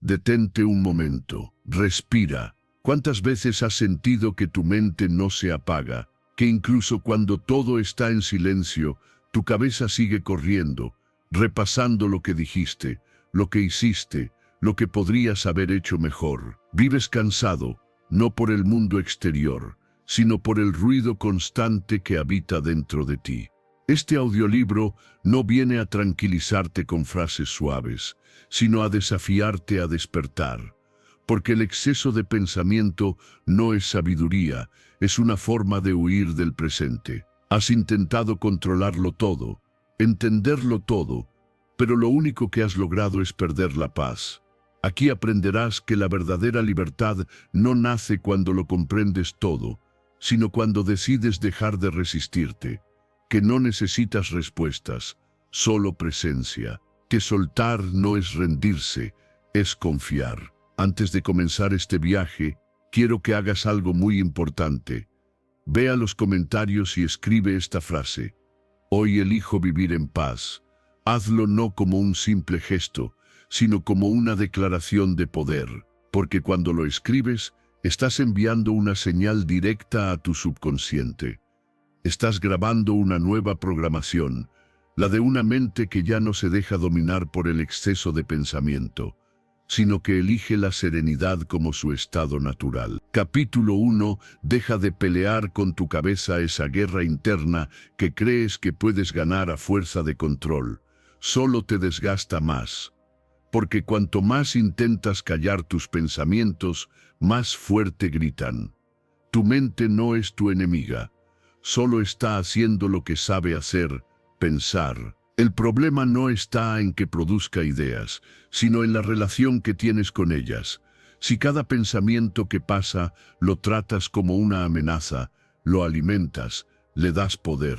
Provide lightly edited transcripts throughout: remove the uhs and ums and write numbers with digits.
Detente un momento, respira. ¿Cuántas veces has sentido que tu mente no se apaga? Que incluso cuando todo está en silencio, tu cabeza sigue corriendo, repasando lo que dijiste, lo que hiciste, lo que podrías haber hecho mejor. Vives cansado, no por el mundo exterior, sino por el ruido constante que habita dentro de ti. Este audiolibro no viene a tranquilizarte con frases suaves, sino a desafiarte a despertar. Porque el exceso de pensamiento no es sabiduría, es una forma de huir del presente. Has intentado controlarlo todo, entenderlo todo, pero lo único que has logrado es perder la paz. Aquí aprenderás que la verdadera libertad no nace cuando lo comprendes todo, sino cuando decides dejar de resistirte, que no necesitas respuestas, solo presencia, que soltar no es rendirse, es confiar. Antes de comenzar este viaje, quiero que hagas algo muy importante. Ve a los comentarios y escribe esta frase: hoy elijo vivir en paz. Hazlo no como un simple gesto, sino como una declaración de poder, porque cuando lo escribes, estás enviando una señal directa a tu subconsciente. Estás grabando una nueva programación, la de una mente que ya no se deja dominar por el exceso de pensamiento, sino que elige la serenidad como su estado natural. Capítulo 1. Deja de pelear con tu cabeza esa guerra interna que crees que puedes ganar a fuerza de control. Solo te desgasta más. Porque cuanto más intentas callar tus pensamientos, más fuerte gritan. Tu mente no es tu enemiga. Solo está haciendo lo que sabe hacer, pensar. El problema no está en que produzca ideas, sino en la relación que tienes con ellas. Si cada pensamiento que pasa lo tratas como una amenaza, lo alimentas, le das poder.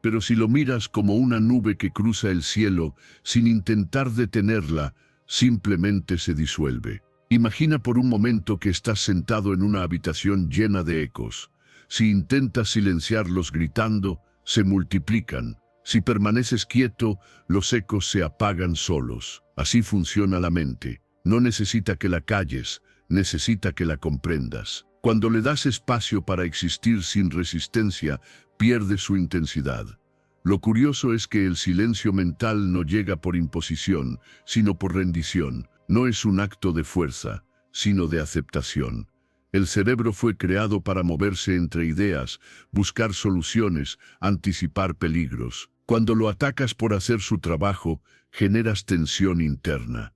Pero si lo miras como una nube que cruza el cielo, sin intentar detenerla, simplemente se disuelve. Imagina por un momento que estás sentado en una habitación llena de ecos. Si intentas silenciarlos gritando, se multiplican. Si permaneces quieto, los ecos se apagan solos. Así funciona la mente. No necesita que la calles, necesita que la comprendas. Cuando le das espacio para existir sin resistencia, pierde su intensidad. Lo curioso es que el silencio mental no llega por imposición, sino por rendición. No es un acto de fuerza, sino de aceptación. El cerebro fue creado para moverse entre ideas, buscar soluciones, anticipar peligros. Cuando lo atacas por hacer su trabajo, generas tensión interna.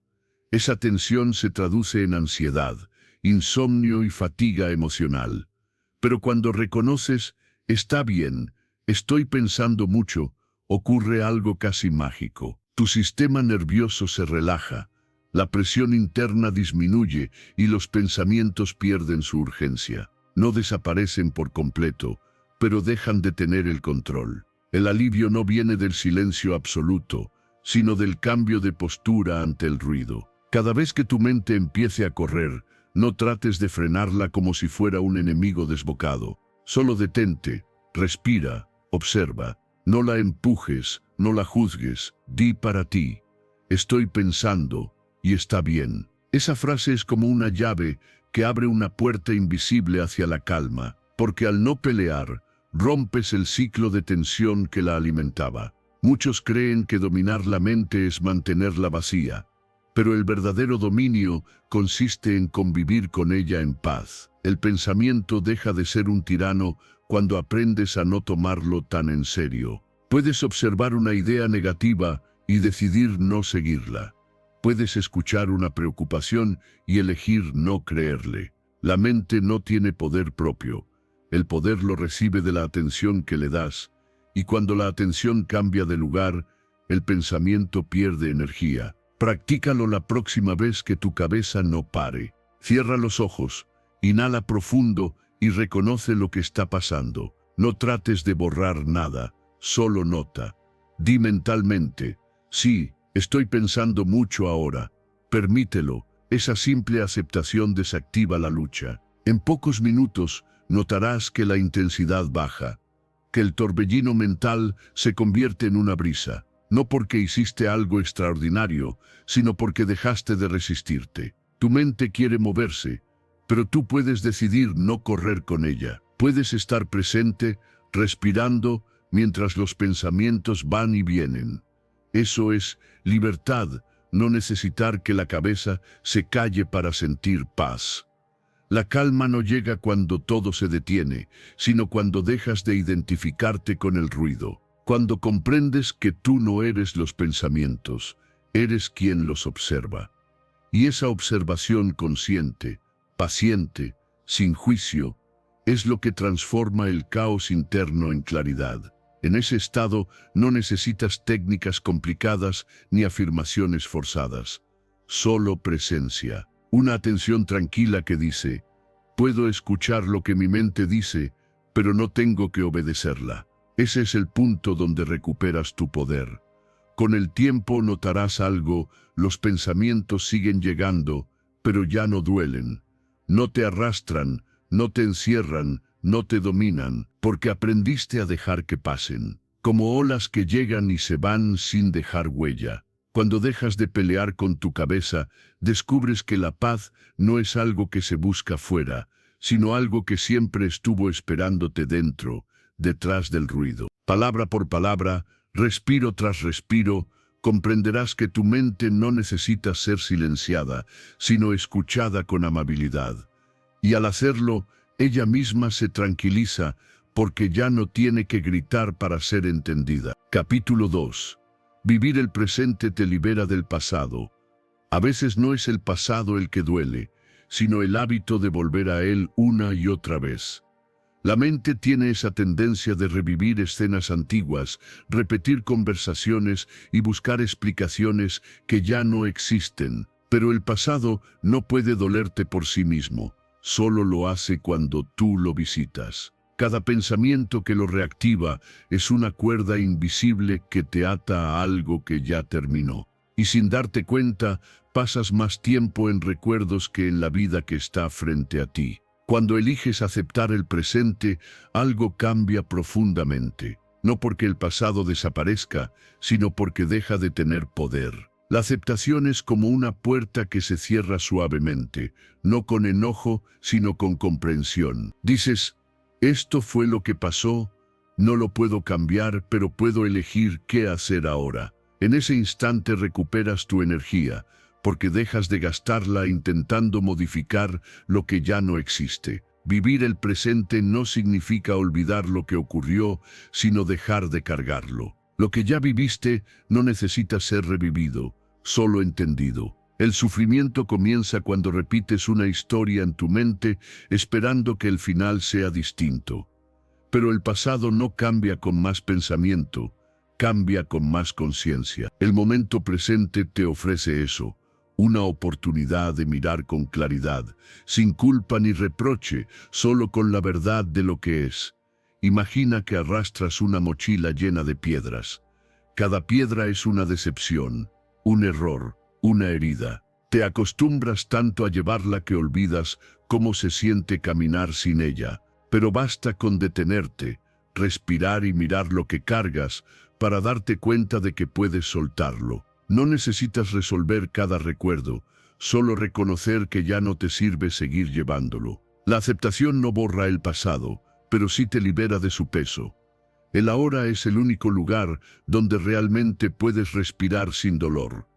Esa tensión se traduce en ansiedad, insomnio y fatiga emocional. Pero cuando reconoces, está bien, estoy pensando mucho, ocurre algo casi mágico. Tu sistema nervioso se relaja, la presión interna disminuye y los pensamientos pierden su urgencia. No desaparecen por completo, pero dejan de tener el control. El alivio no viene del silencio absoluto, sino del cambio de postura ante el ruido. Cada vez que tu mente empiece a correr, no trates de frenarla como si fuera un enemigo desbocado. Solo detente, respira, observa. No la empujes, no la juzgues, di para ti: estoy pensando, y está bien. Esa frase es como una llave que abre una puerta invisible hacia la calma, porque al no pelear, rompes el ciclo de tensión que la alimentaba. Muchos creen que dominar la mente es mantenerla vacía, pero el verdadero dominio consiste en convivir con ella en paz. El pensamiento deja de ser un tirano cuando aprendes a no tomarlo tan en serio. Puedes observar una idea negativa y decidir no seguirla. Puedes escuchar una preocupación y elegir no creerle. La mente no tiene poder propio. El poder lo recibe de la atención que le das, y cuando la atención cambia de lugar, el pensamiento pierde energía. Practícalo la próxima vez que tu cabeza no pare. Cierra los ojos, inhala profundo y reconoce lo que está pasando. No trates de borrar nada, solo nota. Di mentalmente: sí, estoy pensando mucho ahora. Permítelo. Esa simple aceptación desactiva la lucha. En pocos minutos notarás que la intensidad baja, que el torbellino mental se convierte en una brisa. no porque hiciste algo extraordinario, sino porque dejaste de resistirte. Tu mente quiere moverse, pero tú puedes decidir no correr con ella. Puedes estar presente, respirando, mientras los pensamientos van y vienen. Eso es libertad, no necesitar que la cabeza se calle para sentir paz. La calma no llega cuando todo se detiene, sino cuando dejas de identificarte con el ruido. Cuando comprendes que tú no eres los pensamientos, eres quien los observa. Y esa observación consciente, paciente, sin juicio, es lo que transforma el caos interno en claridad. En ese estado no necesitas técnicas complicadas ni afirmaciones forzadas. Solo presencia. Una atención tranquila que dice, puedo escuchar lo que mi mente dice, pero no tengo que obedecerla. Ese es el punto donde recuperas tu poder. Con el tiempo notarás algo, los pensamientos siguen llegando, pero ya no duelen. No te arrastran, no te encierran, no te dominan, porque aprendiste a dejar que pasen, como olas que llegan y se van sin dejar huella. Cuando dejas de pelear con tu cabeza, descubres que la paz no es algo que se busca fuera, sino algo que siempre estuvo esperándote dentro, detrás del ruido. Palabra por palabra, respiro tras respiro, comprenderás que tu mente no necesita ser silenciada, sino escuchada con amabilidad. Y al hacerlo, ella misma se tranquiliza porque ya no tiene que gritar para ser entendida. Capítulo 2. Vivir el presente te libera del pasado. A veces no es el pasado el que duele, sino el hábito de volver a él una y otra vez. La mente tiene esa tendencia de revivir escenas antiguas, repetir conversaciones y buscar explicaciones que ya no existen. Pero el pasado no puede dolerte por sí mismo. Solo lo hace cuando tú lo visitas. Cada pensamiento que lo reactiva es una cuerda invisible que te ata a algo que ya terminó. Y sin darte cuenta, pasas más tiempo en recuerdos que en la vida que está frente a ti. Cuando eliges aceptar el presente, algo cambia profundamente. No porque el pasado desaparezca, sino porque deja de tener poder. La aceptación es como una puerta que se cierra suavemente, no con enojo, sino con comprensión. Dices, esto fue lo que pasó, no lo puedo cambiar, pero puedo elegir qué hacer ahora. En ese instante recuperas tu energía, porque dejas de gastarla intentando modificar lo que ya no existe. Vivir el presente no significa olvidar lo que ocurrió, sino dejar de cargarlo. Lo que ya viviste no necesita ser revivido, solo entendido. El sufrimiento comienza cuando repites una historia en tu mente esperando que el final sea distinto. Pero el pasado no cambia con más pensamiento, cambia con más conciencia. El momento presente te ofrece eso, una oportunidad de mirar con claridad, sin culpa ni reproche, solo con la verdad de lo que es. Imagina que arrastras una mochila llena de piedras. Cada piedra es una decepción, un error, una herida. Te acostumbras tanto a llevarla que olvidas cómo se siente caminar sin ella. Pero basta con detenerte, respirar y mirar lo que cargas para darte cuenta de que puedes soltarlo. No necesitas resolver cada recuerdo, solo reconocer que ya no te sirve seguir llevándolo. La aceptación no borra el pasado, pero sí te libera de su peso. El ahora es el único lugar donde realmente puedes respirar sin dolor.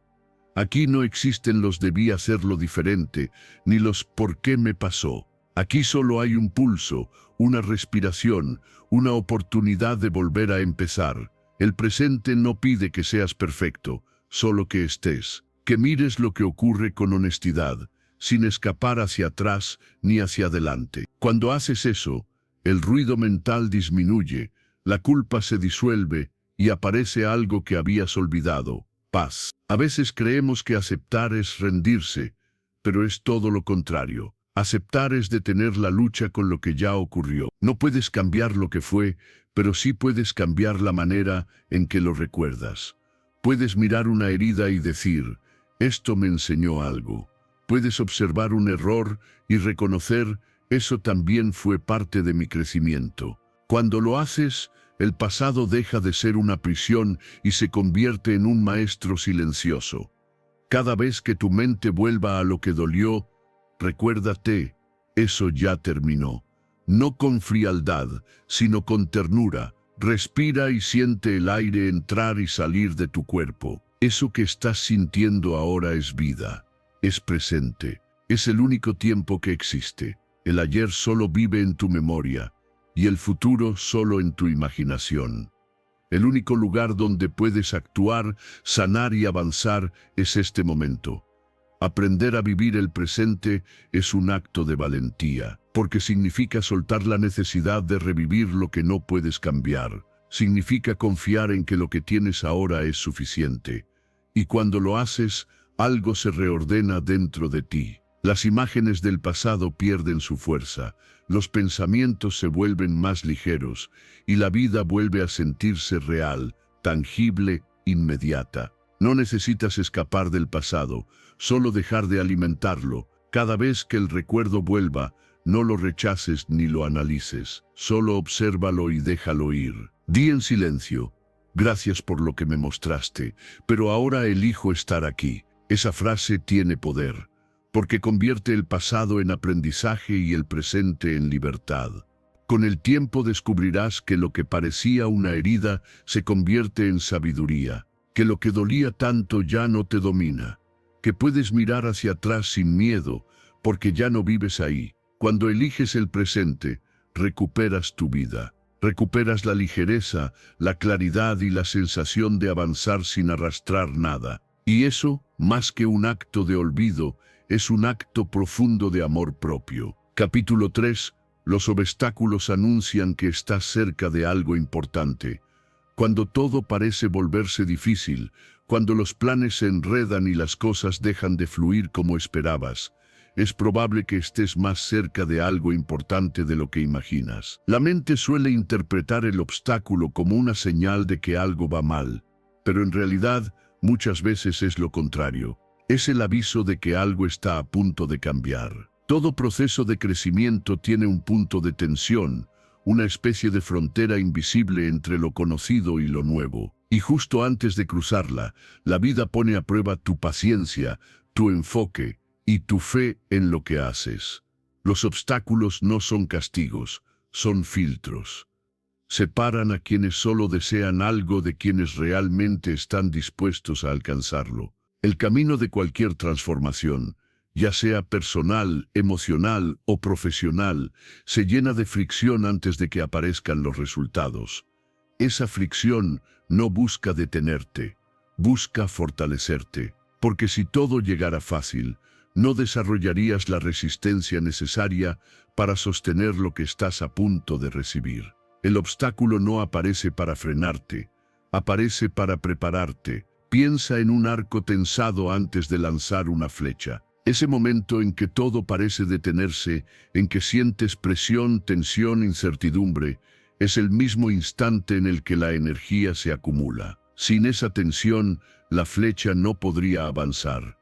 Aquí no existen los debí hacerlo diferente, ni los por qué me pasó. Aquí solo hay un pulso, una respiración, una oportunidad de volver a empezar. El presente no pide que seas perfecto, solo que estés, que mires lo que ocurre con honestidad, sin escapar hacia atrás ni hacia adelante. Cuando haces eso, el ruido mental disminuye, la culpa se disuelve y aparece algo que habías olvidado, paz. A veces creemos que aceptar es rendirse, pero es todo lo contrario. Aceptar es detener la lucha con lo que ya ocurrió. No puedes cambiar lo que fue, pero sí puedes cambiar la manera en que lo recuerdas. Puedes mirar una herida y decir, esto me enseñó algo. Puedes observar un error y reconocer, eso también fue parte de mi crecimiento. Cuando lo haces, El pasado deja de ser una prisión y se convierte en un maestro silencioso. Cada vez que tu mente vuelva a lo que dolió, recuérdate, eso ya terminó. No con frialdad, sino con ternura. Respira y siente el aire entrar y salir de tu cuerpo. Eso que estás sintiendo ahora es vida, es presente, es el único tiempo que existe. El ayer solo vive en tu memoria y el futuro solo en tu imaginación. El único lugar donde puedes actuar, sanar y avanzar es este momento. Aprender a vivir el presente es un acto de valentía, porque significa soltar la necesidad de revivir lo que no puedes cambiar. Significa confiar en que lo que tienes ahora es suficiente. Y cuando lo haces, algo se reordena dentro de ti. Las imágenes del pasado pierden su fuerza, los pensamientos se vuelven más ligeros y la vida vuelve a sentirse real, tangible, inmediata. No necesitas escapar del pasado, solo dejar de alimentarlo. Cada vez que el recuerdo vuelva, no lo rechaces ni lo analices, solo obsérvalo y déjalo ir. Di en silencio, gracias por lo que me mostraste, pero ahora elijo estar aquí. Esa frase tiene poder, porque convierte el pasado en aprendizaje y el presente en libertad. Con el tiempo descubrirás que lo que parecía una herida se convierte en sabiduría, que lo que dolía tanto ya no te domina, que puedes mirar hacia atrás sin miedo, porque ya no vives ahí. Cuando eliges el presente, recuperas tu vida. Recuperas la ligereza, la claridad y la sensación de avanzar sin arrastrar nada. Y eso, más que un acto de olvido, es un acto profundo de amor propio. Capítulo 3. Los obstáculos anuncian que estás cerca de algo importante. Cuando todo parece volverse difícil, cuando los planes se enredan y las cosas dejan de fluir como esperabas, es probable que estés más cerca de algo importante de lo que imaginas. La mente suele interpretar el obstáculo como una señal de que algo va mal, pero en realidad muchas veces es lo contrario. Es el aviso de que algo está a punto de cambiar. Todo proceso de crecimiento tiene un punto de tensión, una especie de frontera invisible entre lo conocido y lo nuevo. Y justo antes de cruzarla, la vida pone a prueba tu paciencia, tu enfoque y tu fe en lo que haces. Los obstáculos no son castigos, son filtros. Separan a quienes solo desean algo de quienes realmente están dispuestos a alcanzarlo. El camino de cualquier transformación, ya sea personal, emocional o profesional, se llena de fricción antes de que aparezcan los resultados. Esa fricción no busca detenerte, busca fortalecerte, porque si todo llegara fácil, no desarrollarías la resistencia necesaria para sostener lo que estás a punto de recibir. El obstáculo no aparece para frenarte, aparece para prepararte. Piensa en un arco tensado antes de lanzar una flecha. Ese momento en que todo parece detenerse, en que sientes presión, tensión, incertidumbre, es el mismo instante en el que la energía se acumula. Sin esa tensión, la flecha no podría avanzar.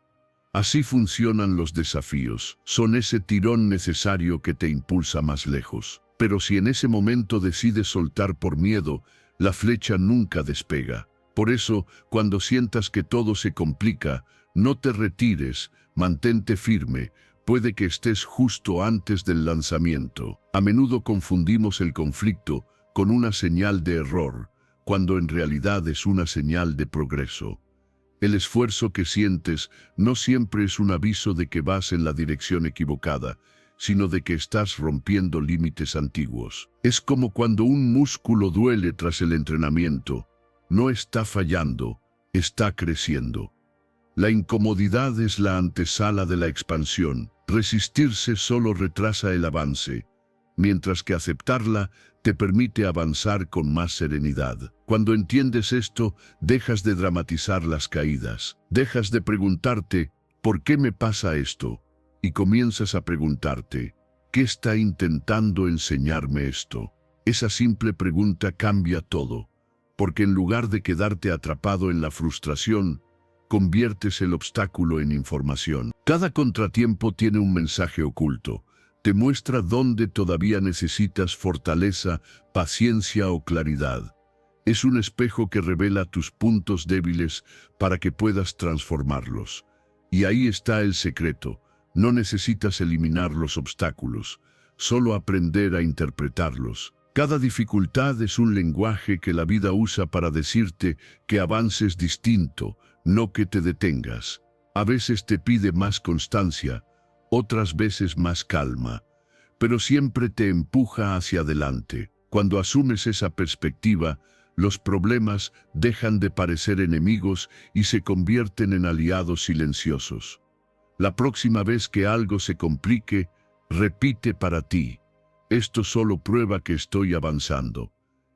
Así funcionan los desafíos. Son ese tirón necesario que te impulsa más lejos. Pero si en ese momento decides soltar por miedo, la flecha nunca despega. Por eso, cuando sientas que todo se complica, no te retires, mantente firme. Puede que estés justo antes del lanzamiento. A menudo confundimos el conflicto con una señal de error, cuando en realidad es una señal de progreso. El esfuerzo que sientes no siempre es un aviso de que vas en la dirección equivocada, sino de que estás rompiendo límites antiguos. Es como cuando un músculo duele tras el entrenamiento. No está fallando, está creciendo. La incomodidad es la antesala de la expansión. Resistirse solo retrasa el avance, mientras que aceptarla te permite avanzar con más serenidad. Cuando entiendes esto, dejas de dramatizar las caídas. Dejas de preguntarte, ¿por qué me pasa esto? Y comienzas a preguntarte, ¿qué está intentando enseñarme esto? Esa simple pregunta cambia todo, porque en lugar de quedarte atrapado en la frustración, conviertes el obstáculo en información. Cada contratiempo tiene un mensaje oculto. Te muestra dónde todavía necesitas fortaleza, paciencia o claridad. Es un espejo que revela tus puntos débiles para que puedas transformarlos. Y ahí está el secreto. No necesitas eliminar los obstáculos, solo aprender a interpretarlos. Cada dificultad es un lenguaje que la vida usa para decirte que avances distinto, no que te detengas. A veces te pide más constancia, otras veces más calma, pero siempre te empuja hacia adelante. Cuando asumes esa perspectiva, los problemas dejan de parecer enemigos y se convierten en aliados silenciosos. La próxima vez que algo se complique, repite para ti: esto solo prueba que estoy avanzando.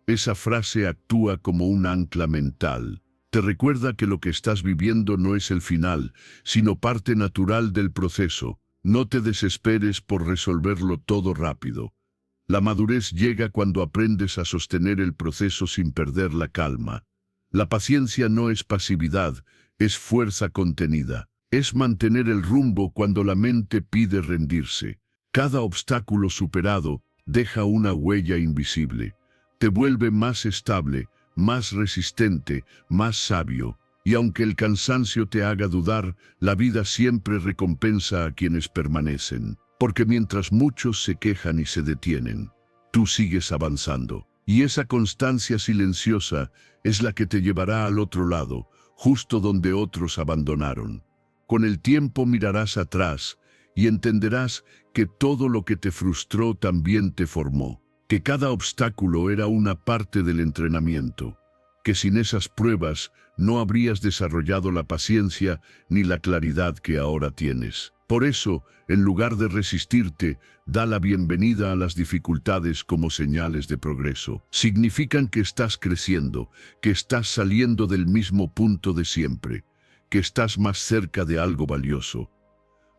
Esa frase actúa como un ancla mental. Te recuerda que lo que estás viviendo no es el final, sino parte natural del proceso. No te desesperes por resolverlo todo rápido. La madurez llega cuando aprendes a sostener el proceso sin perder la calma. La paciencia no es pasividad, es fuerza contenida. Es mantener el rumbo cuando la mente pide rendirse. Cada obstáculo superado deja una huella invisible. Te vuelve más estable, más resistente, más sabio. Y aunque el cansancio te haga dudar, la vida siempre recompensa a quienes permanecen. Porque mientras muchos se quejan y se detienen, tú sigues avanzando. Y esa constancia silenciosa es la que te llevará al otro lado, justo donde otros abandonaron. Con el tiempo mirarás atrás y entenderás que todo lo que te frustró también te formó, que cada obstáculo era una parte del entrenamiento, que sin esas pruebas no habrías desarrollado la paciencia ni la claridad que ahora tienes. Por eso, en lugar de resistirte, da la bienvenida a las dificultades como señales de progreso. Significan que estás creciendo, que estás saliendo del mismo punto de siempre, que estás más cerca de algo valioso.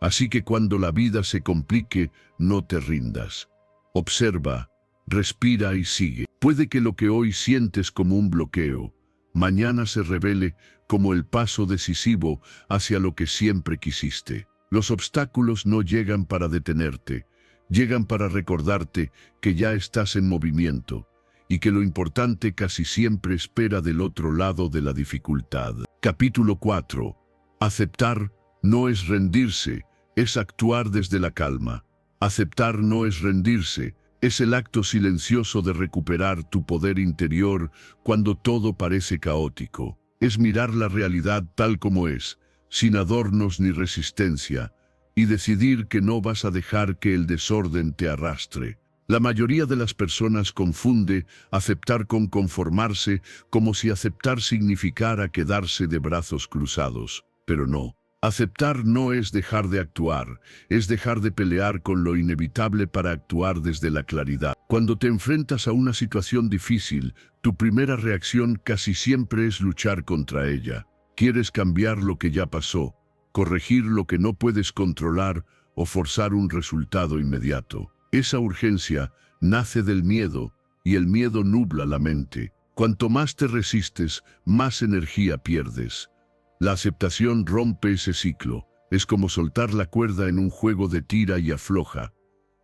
Así que cuando la vida se complique, no te rindas. Observa, respira y sigue. Puede que lo que hoy sientes como un bloqueo, mañana se revele como el paso decisivo hacia lo que siempre quisiste. Los obstáculos no llegan para detenerte, llegan para recordarte que ya estás en movimiento y que lo importante casi siempre espera del otro lado de la dificultad. Capítulo 4. Aceptar no es rendirse, es actuar desde la calma. Aceptar no es rendirse, es el acto silencioso de recuperar tu poder interior cuando todo parece caótico. Es mirar la realidad tal como es, sin adornos ni resistencia, y decidir que no vas a dejar que el desorden te arrastre. La mayoría de las personas confunde aceptar con conformarse, como si aceptar significara quedarse de brazos cruzados. Pero no. Aceptar no es dejar de actuar, es dejar de pelear con lo inevitable para actuar desde la claridad. Cuando te enfrentas a una situación difícil, tu primera reacción casi siempre es luchar contra ella. Quieres cambiar lo que ya pasó, corregir lo que no puedes controlar o forzar un resultado inmediato. Esa urgencia nace del miedo y el miedo nubla la mente. Cuanto más te resistes, más energía pierdes. La aceptación rompe ese ciclo. Es como soltar la cuerda en un juego de tira y afloja.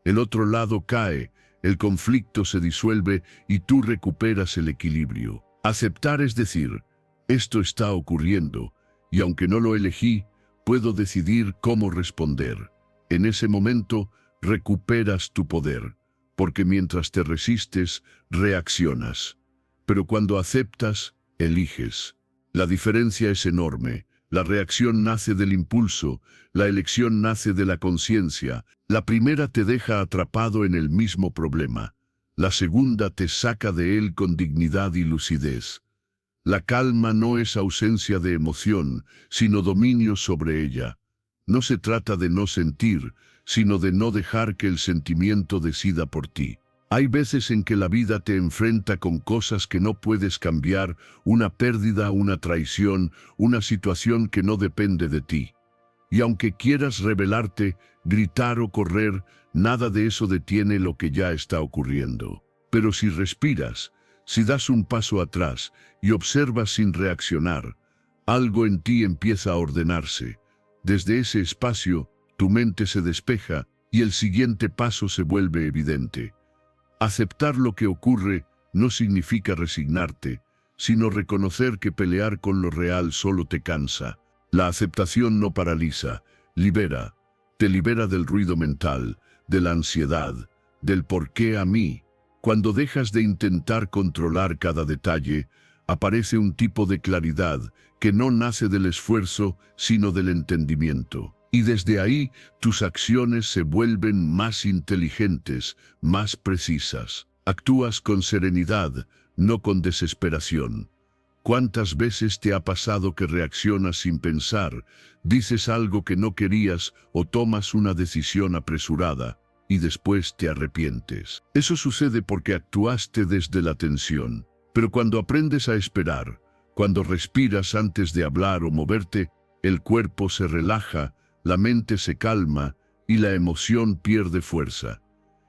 El otro lado cae, el conflicto se disuelve y tú recuperas el equilibrio. Aceptar es decir: esto está ocurriendo, y aunque no lo elegí, puedo decidir cómo responder. En ese momento, recuperas tu poder, porque mientras te resistes, reaccionas. Pero cuando aceptas, eliges. La diferencia es enorme. La reacción nace del impulso, la elección nace de la conciencia. La primera te deja atrapado en el mismo problema. La segunda te saca de él con dignidad y lucidez. La calma no es ausencia de emoción, sino dominio sobre ella. No se trata de no sentir, sino de no dejar que el sentimiento decida por ti. Hay veces en que la vida te enfrenta con cosas que no puedes cambiar, una pérdida, una traición, una situación que no depende de ti. Y aunque quieras rebelarte, gritar o correr, nada de eso detiene lo que ya está ocurriendo. Pero si respiras, si das un paso atrás y observas sin reaccionar, algo en ti empieza a ordenarse. Desde ese espacio, tu mente se despeja y el siguiente paso se vuelve evidente. Aceptar lo que ocurre no significa resignarte, sino reconocer que pelear con lo real solo te cansa. La aceptación no paraliza, libera. Te libera del ruido mental, de la ansiedad, del por qué a mí. Cuando dejas de intentar controlar cada detalle, aparece un tipo de claridad que no nace del esfuerzo, sino del entendimiento. Y desde ahí, tus acciones se vuelven más inteligentes, más precisas. Actúas con serenidad, no con desesperación. ¿Cuántas veces te ha pasado que reaccionas sin pensar, dices algo que no querías o tomas una decisión apresurada y después te arrepientes? Eso sucede porque actuaste desde la tensión. Pero cuando aprendes a esperar, cuando respiras antes de hablar o moverte, el cuerpo se relaja, la mente se calma y la emoción pierde fuerza.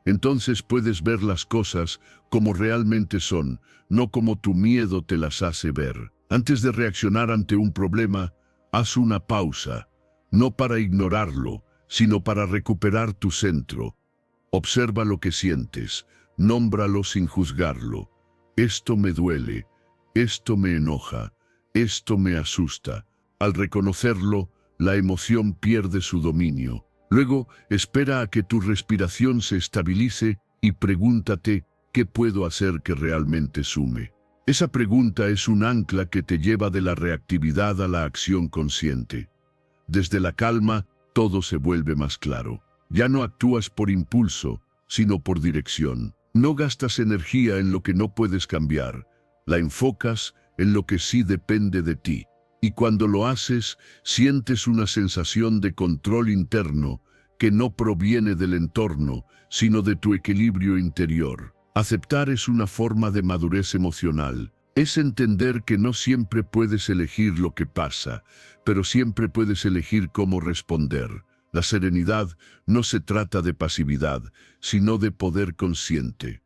Entonces puedes ver las cosas como realmente son, no como tu miedo te las hace ver. Antes de reaccionar ante un problema, haz una pausa, no para ignorarlo, sino para recuperar tu centro. Observa lo que sientes, nómbralo sin juzgarlo. Esto me duele, esto me enoja, esto me asusta. Al reconocerlo, la emoción pierde su dominio. Luego, espera a que tu respiración se estabilice y pregúntate, ¿qué puedo hacer que realmente sume? Esa pregunta es un ancla que te lleva de la reactividad a la acción consciente. Desde la calma, todo se vuelve más claro. Ya no actúas por impulso, sino por dirección. No gastas energía en lo que no puedes cambiar, la enfocas en lo que sí depende de ti. Y cuando lo haces, sientes una sensación de control interno que no proviene del entorno, sino de tu equilibrio interior. Aceptar es una forma de madurez emocional. Es entender que no siempre puedes elegir lo que pasa, pero siempre puedes elegir cómo responder. La serenidad no se trata de pasividad, sino de poder consciente.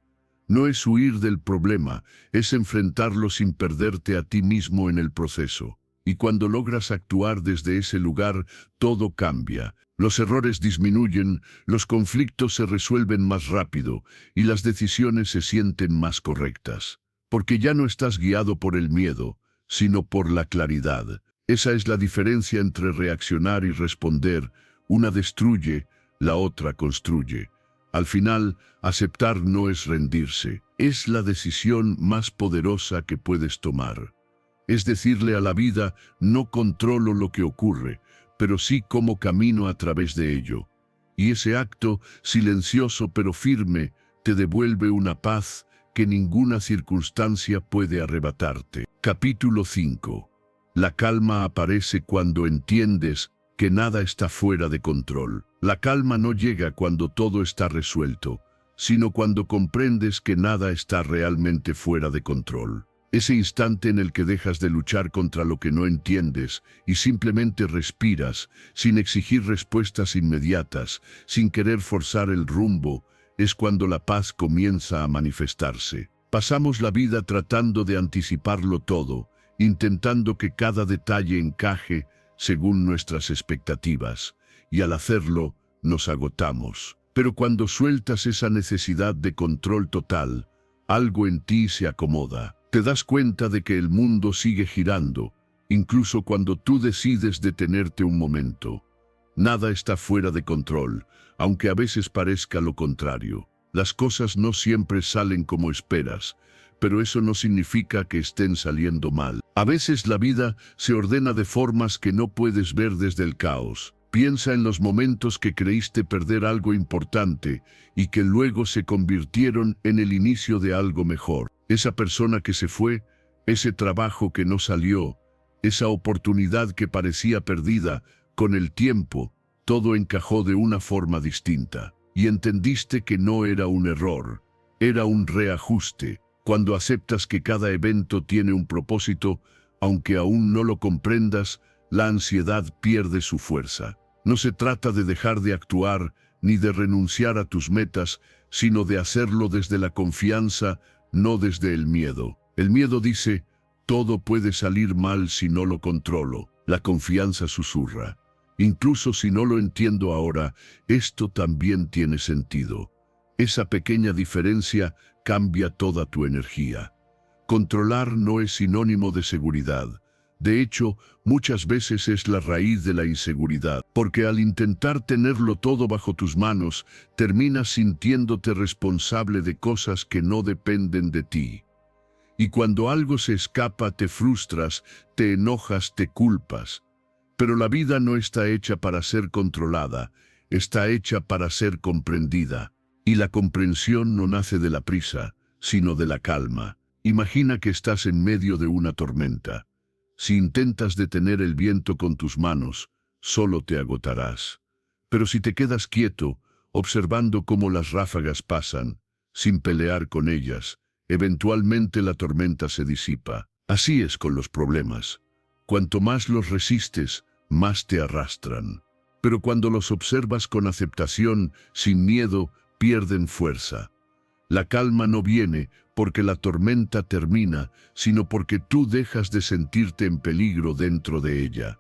No es huir del problema, es enfrentarlo sin perderte a ti mismo en el proceso. Y cuando logras actuar desde ese lugar, todo cambia. Los errores disminuyen, los conflictos se resuelven más rápido y las decisiones se sienten más correctas. Porque ya no estás guiado por el miedo, sino por la claridad. Esa es la diferencia entre reaccionar y responder. Una destruye, la otra construye. Al final, aceptar no es rendirse, es la decisión más poderosa que puedes tomar. Es decirle a la vida, no controlo lo que ocurre, pero sí cómo camino a través de ello. Y ese acto, silencioso pero firme, te devuelve una paz que ninguna circunstancia puede arrebatarte. Capítulo 5. La calma aparece cuando entiendes que nada está fuera de control. La calma no llega cuando todo está resuelto, sino cuando comprendes que nada está realmente fuera de control. Ese instante en el que dejas de luchar contra lo que no entiendes y simplemente respiras, sin exigir respuestas inmediatas, sin querer forzar el rumbo, es cuando la paz comienza a manifestarse. Pasamos la vida tratando de anticiparlo todo, intentando que cada detalle encaje según nuestras expectativas, y al hacerlo, nos agotamos. Pero cuando sueltas esa necesidad de control total, algo en ti se acomoda. Te das cuenta de que el mundo sigue girando, incluso cuando tú decides detenerte un momento. Nada está fuera de control, aunque a veces parezca lo contrario. Las cosas no siempre salen como esperas, pero eso no significa que estén saliendo mal. A veces la vida se ordena de formas que no puedes ver desde el caos. Piensa en los momentos que creíste perder algo importante y que luego se convirtieron en el inicio de algo mejor. Esa persona que se fue, ese trabajo que no salió, esa oportunidad que parecía perdida, con el tiempo, todo encajó de una forma distinta. Y entendiste que no era un error, era un reajuste. Cuando aceptas que cada evento tiene un propósito, aunque aún no lo comprendas, la ansiedad pierde su fuerza. No se trata de dejar de actuar ni de renunciar a tus metas, sino de hacerlo desde la confianza, no desde el miedo. El miedo dice, todo puede salir mal si no lo controlo. La confianza susurra, Incluso si no lo entiendo ahora, esto también tiene sentido. Esa pequeña diferencia cambia toda tu energía. Controlar no es sinónimo de seguridad. De hecho, muchas veces es la raíz de la inseguridad, porque al intentar tenerlo todo bajo tus manos, terminas sintiéndote responsable de cosas que no dependen de ti. Y cuando algo se escapa, te frustras, te enojas, te culpas. Pero la vida no está hecha para ser controlada, está hecha para ser comprendida. Y la comprensión no nace de la prisa, sino de la calma. Imagina que estás en medio de una tormenta. Si intentas detener el viento con tus manos, solo te agotarás. Pero si te quedas quieto, observando cómo las ráfagas pasan, sin pelear con ellas, eventualmente la tormenta se disipa. Así es con los problemas. Cuanto más los resistes, más te arrastran. Pero cuando los observas con aceptación, sin miedo, pierden fuerza. La calma no viene porque la tormenta termina, sino porque tú dejas de sentirte en peligro dentro de ella.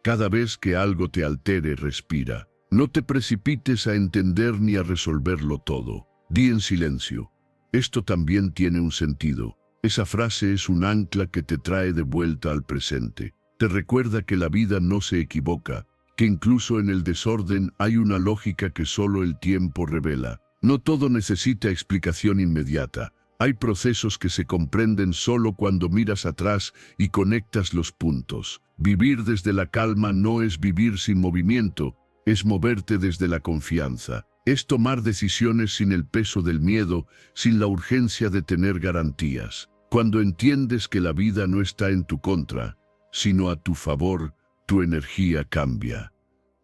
Cada vez que algo te altere, respira. No te precipites a entender ni a resolverlo todo. Di en silencio. Esto también tiene un sentido. Esa frase es un ancla que te trae de vuelta al presente. Te recuerda que la vida no se equivoca, que incluso en el desorden hay una lógica que solo el tiempo revela. No todo necesita explicación inmediata. Hay procesos que se comprenden solo cuando miras atrás y conectas los puntos. Vivir desde la calma no es vivir sin movimiento, es moverte desde la confianza. Es tomar decisiones sin el peso del miedo, sin la urgencia de tener garantías. Cuando entiendes que la vida no está en tu contra, sino a tu favor, tu energía cambia.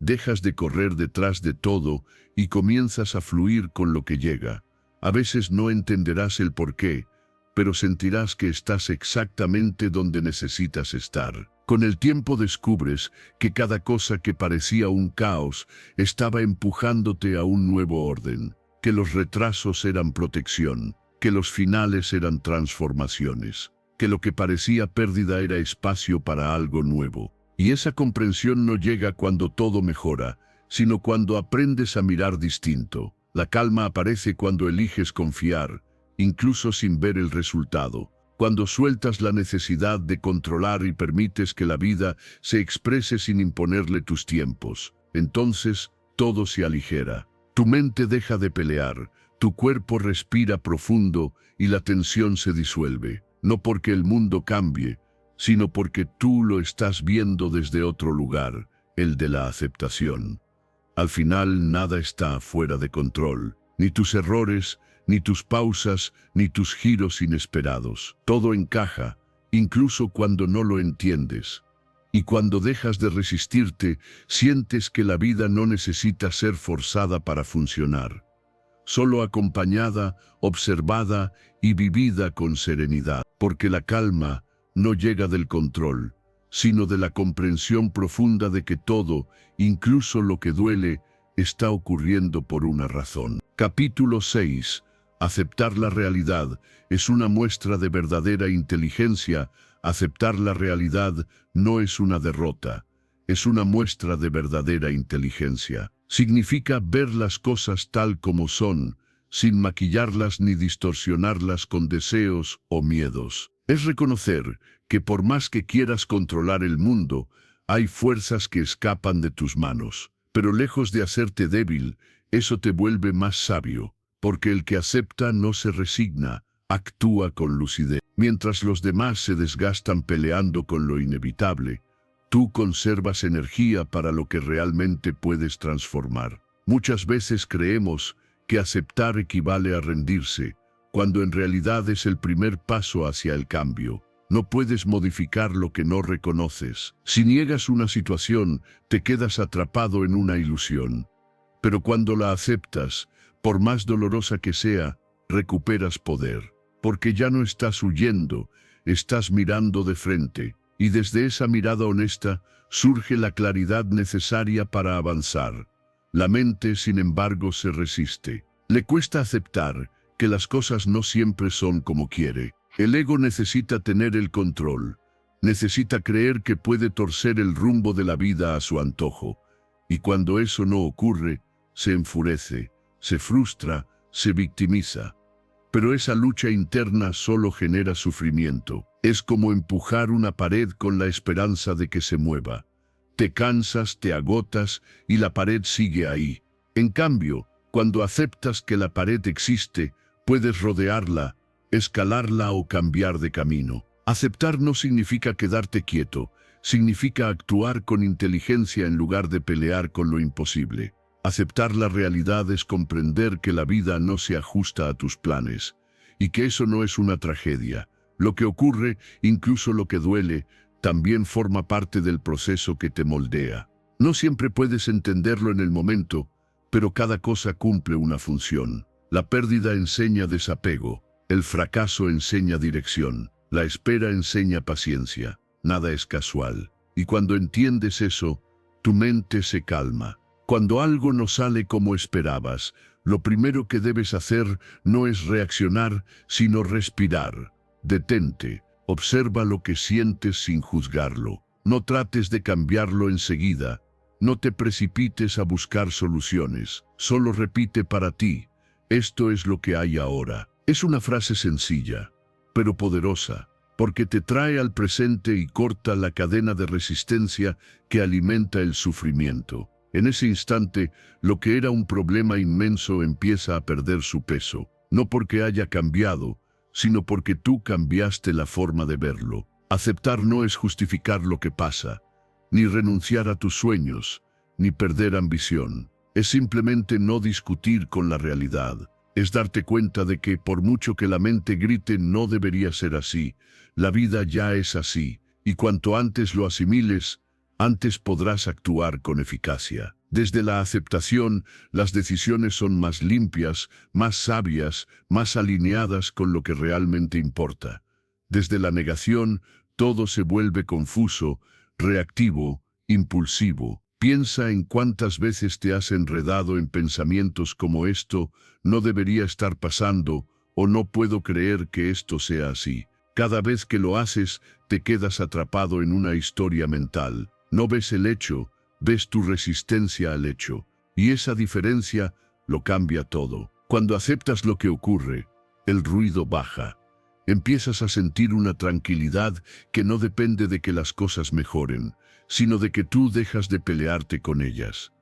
Dejas de correr detrás de todo y comienzas a fluir con lo que llega. A veces no entenderás el porqué, pero sentirás que estás exactamente donde necesitas estar. Con el tiempo descubres que cada cosa que parecía un caos estaba empujándote a un nuevo orden, que los retrasos eran protección, que los finales eran transformaciones, que lo que parecía pérdida era espacio para algo nuevo. Y esa comprensión no llega cuando todo mejora, sino cuando aprendes a mirar distinto. La calma aparece cuando eliges confiar, incluso sin ver el resultado. Cuando sueltas la necesidad de controlar y permites que la vida se exprese sin imponerle tus tiempos. Entonces, todo se aligera. Tu mente deja de pelear, tu cuerpo respira profundo y la tensión se disuelve. No porque el mundo cambie, sino porque tú lo estás viendo desde otro lugar, el de la aceptación. Al final nada está fuera de control, ni tus errores, ni tus pausas, ni tus giros inesperados. Todo encaja, incluso cuando no lo entiendes. Y cuando dejas de resistirte, sientes que la vida no necesita ser forzada para funcionar. Solo acompañada, observada y vivida con serenidad. Porque la calma no llega del control, sino de la comprensión profunda de que todo, incluso lo que duele, está ocurriendo por una razón. Capítulo 6. Aceptar la realidad es una muestra de verdadera inteligencia. Aceptar la realidad no es una derrota, es una muestra de verdadera inteligencia. Significa ver las cosas tal como son, sin maquillarlas ni distorsionarlas con deseos o miedos. Es reconocer que por más que quieras controlar el mundo, hay fuerzas que escapan de tus manos. Pero lejos de hacerte débil, eso te vuelve más sabio, porque el que acepta no se resigna, actúa con lucidez. Mientras los demás se desgastan peleando con lo inevitable, tú conservas energía para lo que realmente puedes transformar. Muchas veces creemos que aceptar equivale a rendirse, cuando en realidad es el primer paso hacia el cambio. No puedes modificar lo que no reconoces. Si niegas una situación, te quedas atrapado en una ilusión. Pero cuando la aceptas, por más dolorosa que sea, recuperas poder. Porque ya no estás huyendo, estás mirando de frente. Y desde esa mirada honesta surge la claridad necesaria para avanzar. La mente, sin embargo, se resiste. Le cuesta aceptar que las cosas no siempre son como quiere. El ego necesita tener el control. Necesita creer que puede torcer el rumbo de la vida a su antojo. Y cuando eso no ocurre, se enfurece, se frustra, se victimiza. Pero esa lucha interna solo genera sufrimiento. Es como empujar una pared con la esperanza de que se mueva. Te cansas, te agotas y la pared sigue ahí. En cambio, cuando aceptas que la pared existe, puedes rodearla, escalarla o cambiar de camino. Aceptar no significa quedarte quieto, significa actuar con inteligencia en lugar de pelear con lo imposible. Aceptar la realidad es comprender que la vida no se ajusta a tus planes, y que eso no es una tragedia. Lo que ocurre, incluso lo que duele, también forma parte del proceso que te moldea. No siempre puedes entenderlo en el momento, pero cada cosa cumple una función. La pérdida enseña desapego, el fracaso enseña dirección, la espera enseña paciencia. Nada es casual. Y cuando entiendes eso, tu mente se calma. Cuando algo no sale como esperabas, lo primero que debes hacer no es reaccionar, sino respirar. Detente, observa lo que sientes sin juzgarlo. No trates de cambiarlo enseguida. No te precipites a buscar soluciones. Solo repite para ti: esto es lo que hay ahora. Es una frase sencilla, pero poderosa, porque te trae al presente y corta la cadena de resistencia que alimenta el sufrimiento. En ese instante, lo que era un problema inmenso empieza a perder su peso, no porque haya cambiado, sino porque tú cambiaste la forma de verlo. Aceptar no es justificar lo que pasa, ni renunciar a tus sueños, ni perder ambición. Es simplemente no discutir con la realidad. Es darte cuenta de que, por mucho que la mente grite no debería ser así, la vida ya es así, y cuanto antes lo asimiles, antes podrás actuar con eficacia. Desde la aceptación, las decisiones son más limpias, más sabias, más alineadas con lo que realmente importa. Desde la negación, todo se vuelve confuso, reactivo, impulsivo. Piensa en cuántas veces te has enredado en pensamientos como esto: no debería estar pasando, o no puedo creer que esto sea así. Cada vez que lo haces, te quedas atrapado en una historia mental. No ves el hecho, ves tu resistencia al hecho. Y esa diferencia lo cambia todo. Cuando aceptas lo que ocurre, el ruido baja. Empiezas a sentir una tranquilidad que no depende de que las cosas mejoren, sino de que tú dejas de pelearte con ellas.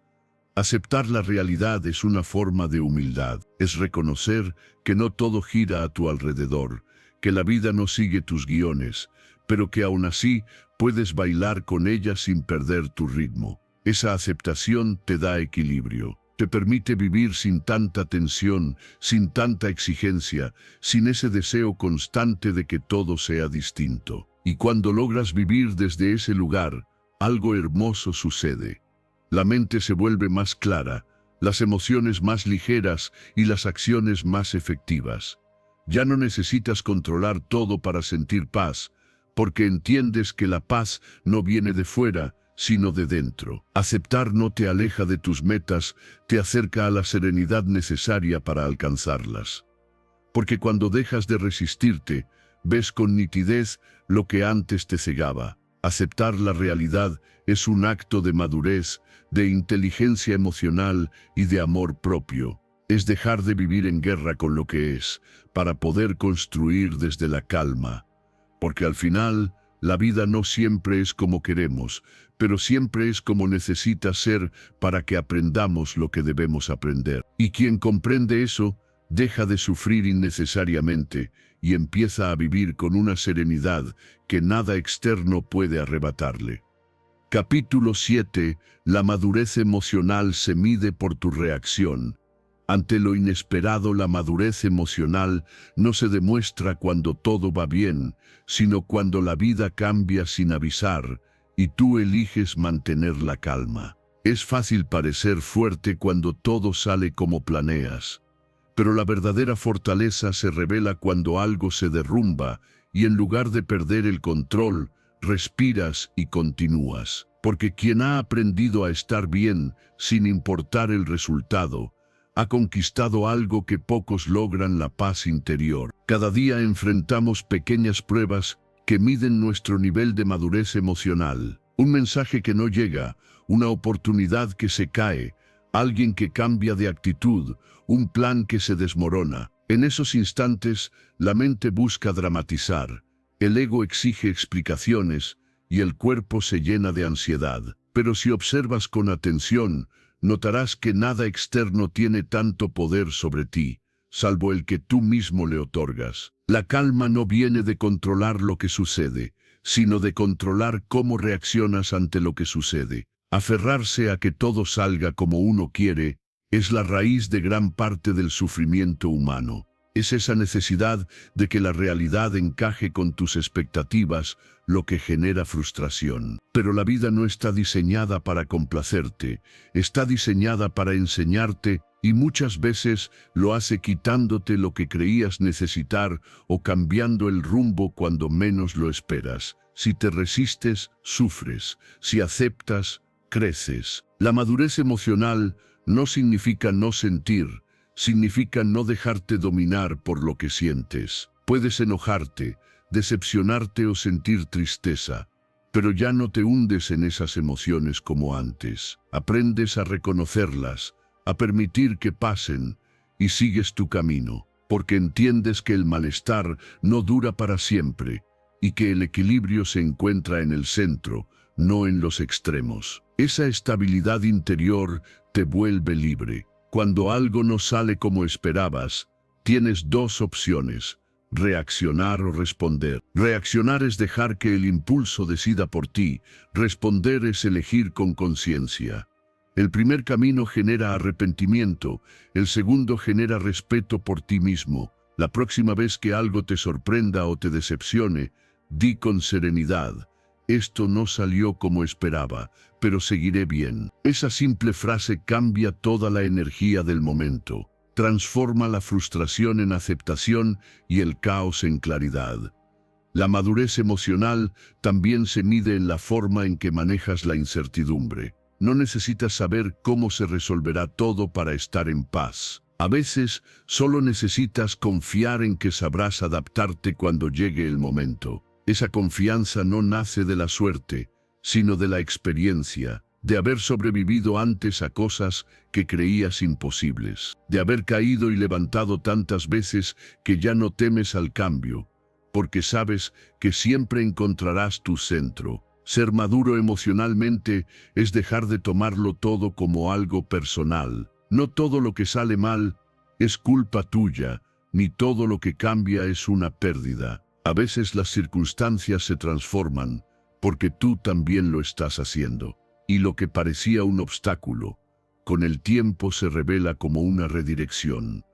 Aceptar la realidad es una forma de humildad. Es reconocer que no todo gira a tu alrededor, que la vida no sigue tus guiones, pero que aún así puedes bailar con ella sin perder tu ritmo. Esa aceptación te da equilibrio. Te permite vivir sin tanta tensión, sin tanta exigencia, sin ese deseo constante de que todo sea distinto. Y cuando logras vivir desde ese lugar, algo hermoso sucede. La mente se vuelve más clara, las emociones más ligeras y las acciones más efectivas. Ya no necesitas controlar todo para sentir paz, porque entiendes que la paz no viene de fuera, sino de dentro. Aceptar no te aleja de tus metas, te acerca a la serenidad necesaria para alcanzarlas. Porque cuando dejas de resistirte, ves con nitidez lo que antes te cegaba. Aceptar la realidad es un acto de madurez, de inteligencia emocional y de amor propio. Es dejar de vivir en guerra con lo que es, para poder construir desde la calma. Porque al final, la vida no siempre es como queremos, pero siempre es como necesita ser para que aprendamos lo que debemos aprender. Y quien comprende eso, deja de sufrir innecesariamente y empieza a vivir con una serenidad que nada externo puede arrebatarle. Capítulo 7. La madurez emocional se mide por tu reacción. Ante lo inesperado, la madurez emocional no se demuestra cuando todo va bien, sino cuando la vida cambia sin avisar y tú eliges mantener la calma. Es fácil parecer fuerte cuando todo sale como planeas, pero la verdadera fortaleza se revela cuando algo se derrumba y en lugar de perder el control, respiras y continúas. Porque quien ha aprendido a estar bien sin importar el resultado, ha conquistado algo que pocos logran: la paz interior. Cada día enfrentamos pequeñas pruebas que miden nuestro nivel de madurez emocional. Un mensaje que no llega, una oportunidad que se cae, alguien que cambia de actitud, un plan que se desmorona. En esos instantes, la mente busca dramatizar, el ego exige explicaciones y el cuerpo se llena de ansiedad. Pero si observas con atención, notarás que nada externo tiene tanto poder sobre ti, salvo el que tú mismo le otorgas. La calma no viene de controlar lo que sucede, sino de controlar cómo reaccionas ante lo que sucede. Aferrarse a que todo salga como uno quiere es la raíz de gran parte del sufrimiento humano. Es esa necesidad de que la realidad encaje con tus expectativas lo que genera frustración. Pero la vida no está diseñada para complacerte, está diseñada para enseñarte y muchas veces lo hace quitándote lo que creías necesitar o cambiando el rumbo cuando menos lo esperas. Si te resistes, sufres. Si aceptas, creces. La madurez emocional no significa no sentir, significa no dejarte dominar por lo que sientes. Puedes enojarte, decepcionarte o sentir tristeza, pero ya no te hundes en esas emociones como antes. Aprendes a reconocerlas, a permitir que pasen y sigues tu camino, porque entiendes que el malestar no dura para siempre y que el equilibrio se encuentra en el centro, no en los extremos. Esa estabilidad interior te vuelve libre. Cuando algo no sale como esperabas, tienes dos opciones: reaccionar o responder. Reaccionar es dejar que el impulso decida por ti, responder es elegir con conciencia. El primer camino genera arrepentimiento, el segundo genera respeto por ti mismo. La próxima vez que algo te sorprenda o te decepcione, di con serenidad: esto no salió como esperaba, pero seguiré bien. Esa simple frase cambia toda la energía del momento. Transforma la frustración en aceptación y el caos en claridad. La madurez emocional también se mide en la forma en que manejas la incertidumbre. No necesitas saber cómo se resolverá todo para estar en paz. A veces solo necesitas confiar en que sabrás adaptarte cuando llegue el momento. Esa confianza no nace de la suerte, sino de la experiencia, de haber sobrevivido antes a cosas que creías imposibles, de haber caído y levantado tantas veces que ya no temes al cambio, porque sabes que siempre encontrarás tu centro. Ser maduro emocionalmente es dejar de tomarlo todo como algo personal. No todo lo que sale mal es culpa tuya, ni todo lo que cambia es una pérdida. A veces las circunstancias se transforman porque tú también lo estás haciendo. Y lo que parecía un obstáculo, con el tiempo se revela como una redirección.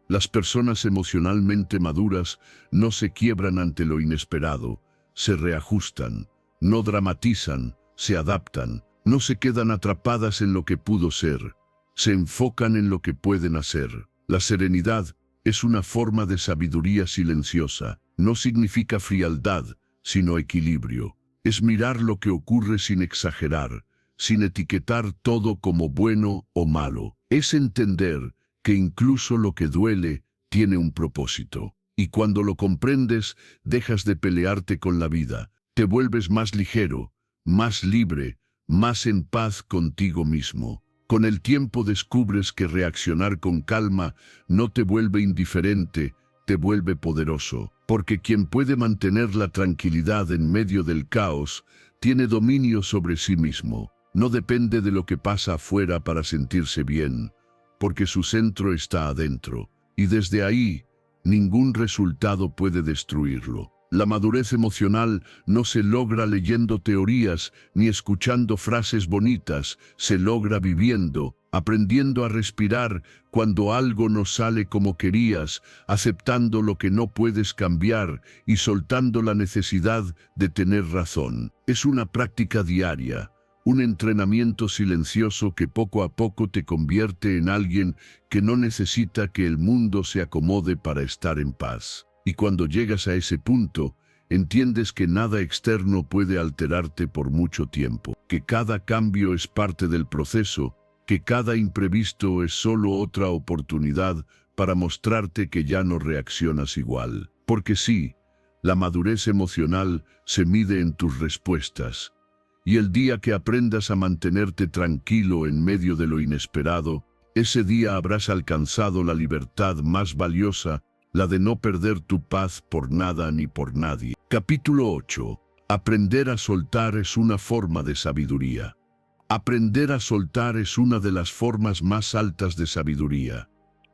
Las personas emocionalmente maduras no se quiebran ante lo inesperado, se reajustan, no dramatizan, se adaptan, no se quedan atrapadas en lo que pudo ser, se enfocan en lo que pueden hacer. La serenidad es una forma de sabiduría silenciosa. No significa frialdad, sino equilibrio. Es mirar lo que ocurre sin exagerar, sin etiquetar todo como bueno o malo. Es entender que incluso lo que duele tiene un propósito. Y cuando lo comprendes, dejas de pelearte con la vida. Te vuelves más ligero, más libre, más en paz contigo mismo. Con el tiempo descubres que reaccionar con calma no te vuelve indiferente, te vuelve poderoso. Porque quien puede mantener la tranquilidad en medio del caos, tiene dominio sobre sí mismo. No depende de lo que pasa afuera para sentirse bien, porque su centro está adentro. Y desde ahí, ningún resultado puede destruirlo. La madurez emocional no se logra leyendo teorías ni escuchando frases bonitas, se logra viviendo, aprendiendo a respirar cuando algo no sale como querías, aceptando lo que no puedes cambiar y soltando la necesidad de tener razón. Es una práctica diaria, un entrenamiento silencioso que poco a poco te convierte en alguien que no necesita que el mundo se acomode para estar en paz. Y cuando llegas a ese punto, entiendes que nada externo puede alterarte por mucho tiempo, que cada cambio es parte del proceso, que cada imprevisto es solo otra oportunidad para mostrarte que ya no reaccionas igual. Porque sí, la madurez emocional se mide en tus respuestas, Y el día que aprendas a mantenerte tranquilo en medio de lo inesperado, ese día habrás alcanzado la libertad más valiosa, la de no perder tu paz por nada ni por nadie. Capítulo 8. Aprender a soltar es una forma de sabiduría. Aprender a soltar es una de las formas más altas de sabiduría.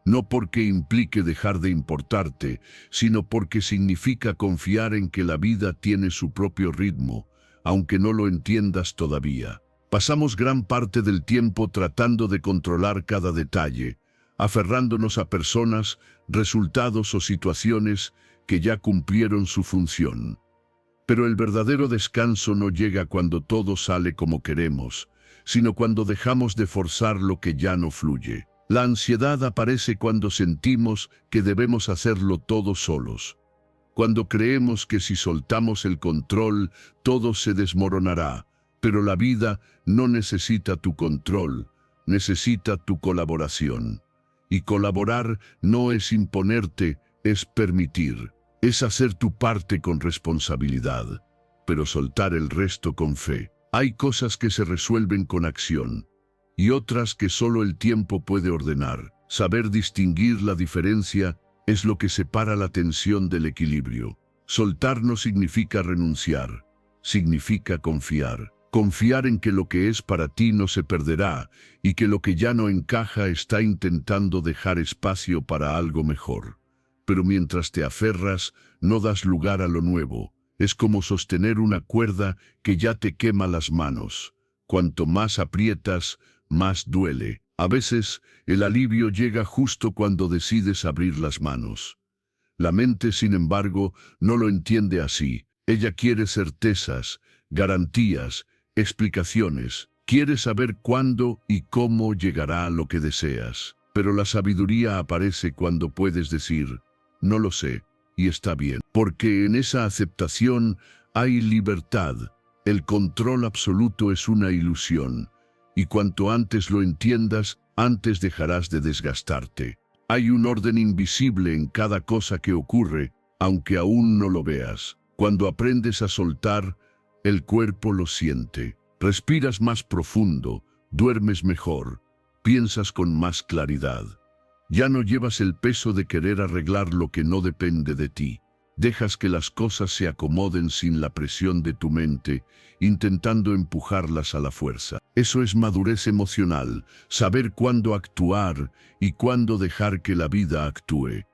No porque implique dejar de importarte, sino porque significa confiar en que la vida tiene su propio ritmo, aunque no lo entiendas todavía. Pasamos gran parte del tiempo tratando de controlar cada detalle, aferrándonos a personas, resultados o situaciones que ya cumplieron su función. Pero el verdadero descanso no llega cuando todo sale como queremos, sino cuando dejamos de forzar lo que ya no fluye. La ansiedad aparece cuando sentimos que debemos hacerlo todo solos. Cuando creemos que si soltamos el control, todo se desmoronará. Pero la vida no necesita tu control, necesita tu colaboración. Y colaborar no es imponerte, es permitir. Es hacer tu parte con responsabilidad, pero soltar el resto con fe. Hay cosas que se resuelven con acción, y otras que solo el tiempo puede ordenar. Saber distinguir la diferencia es lo que separa la tensión del equilibrio. Soltar no significa renunciar, significa confiar. Confiar en que lo que es para ti no se perderá y que lo que ya no encaja está intentando dejar espacio para algo mejor. Pero mientras te aferras, no das lugar a lo nuevo. Es como sostener una cuerda que ya te quema las manos. Cuanto más aprietas, más duele. A veces, el alivio llega justo cuando decides abrir las manos. La mente, sin embargo, no lo entiende así. Ella quiere certezas, garantías, explicaciones. Quiere saber cuándo y cómo llegará lo que deseas. Pero la sabiduría aparece cuando puedes decir, no lo sé, y está bien. Porque en esa aceptación hay libertad. El control absoluto es una ilusión. Y cuanto antes lo entiendas, antes dejarás de desgastarte. Hay un orden invisible en cada cosa que ocurre, aunque aún no lo veas. Cuando aprendes a soltar, el cuerpo lo siente. Respiras más profundo, duermes mejor, piensas con más claridad. Ya no llevas el peso de querer arreglar lo que no depende de ti. Dejas que las cosas se acomoden sin la presión de tu mente, intentando empujarlas a la fuerza. Eso es madurez emocional, saber cuándo actuar y cuándo dejar que la vida actúe.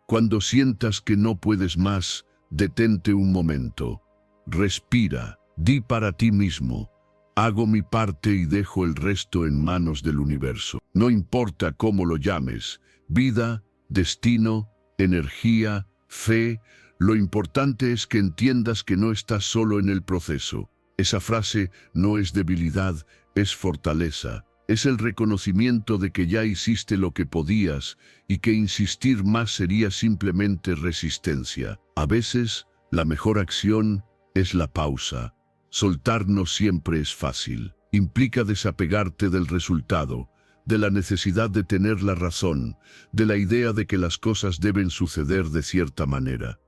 Cuando sientas que no puedes más, detente un momento. Respira, di para ti mismo, hago mi parte y dejo el resto en manos del universo. No importa cómo lo llames, vida, destino, energía, fe, lo importante es que entiendas que no estás solo en el proceso. Esa frase no es debilidad, es fortaleza. Es el reconocimiento de que ya hiciste lo que podías y que insistir más sería simplemente resistencia. A veces, la mejor acción es la pausa. Soltar no siempre es fácil. Implica desapegarte del resultado, de la necesidad de tener la razón, de la idea de que las cosas deben suceder de cierta manera.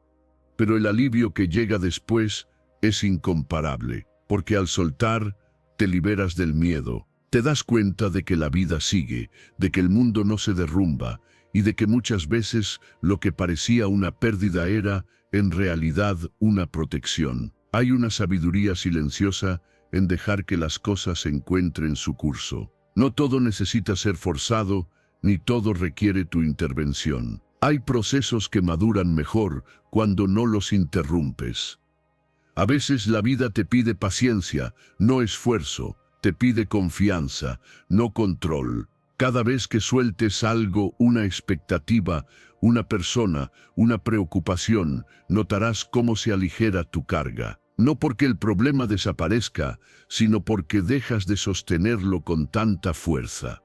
Pero el alivio que llega después es incomparable, porque al soltar, te liberas del miedo. Te das cuenta de que la vida sigue, de que el mundo no se derrumba y de que muchas veces lo que parecía una pérdida era, en realidad, una protección. Hay una sabiduría silenciosa en dejar que las cosas encuentren su curso. No todo necesita ser forzado, ni todo requiere tu intervención. Hay procesos que maduran mejor cuando no los interrumpes. A veces la vida te pide paciencia, no esfuerzo. Te pide confianza, no control. Cada vez que sueltes algo, una expectativa, una persona, una preocupación, notarás cómo se aligera tu carga. No porque el problema desaparezca, sino porque dejas de sostenerlo con tanta fuerza.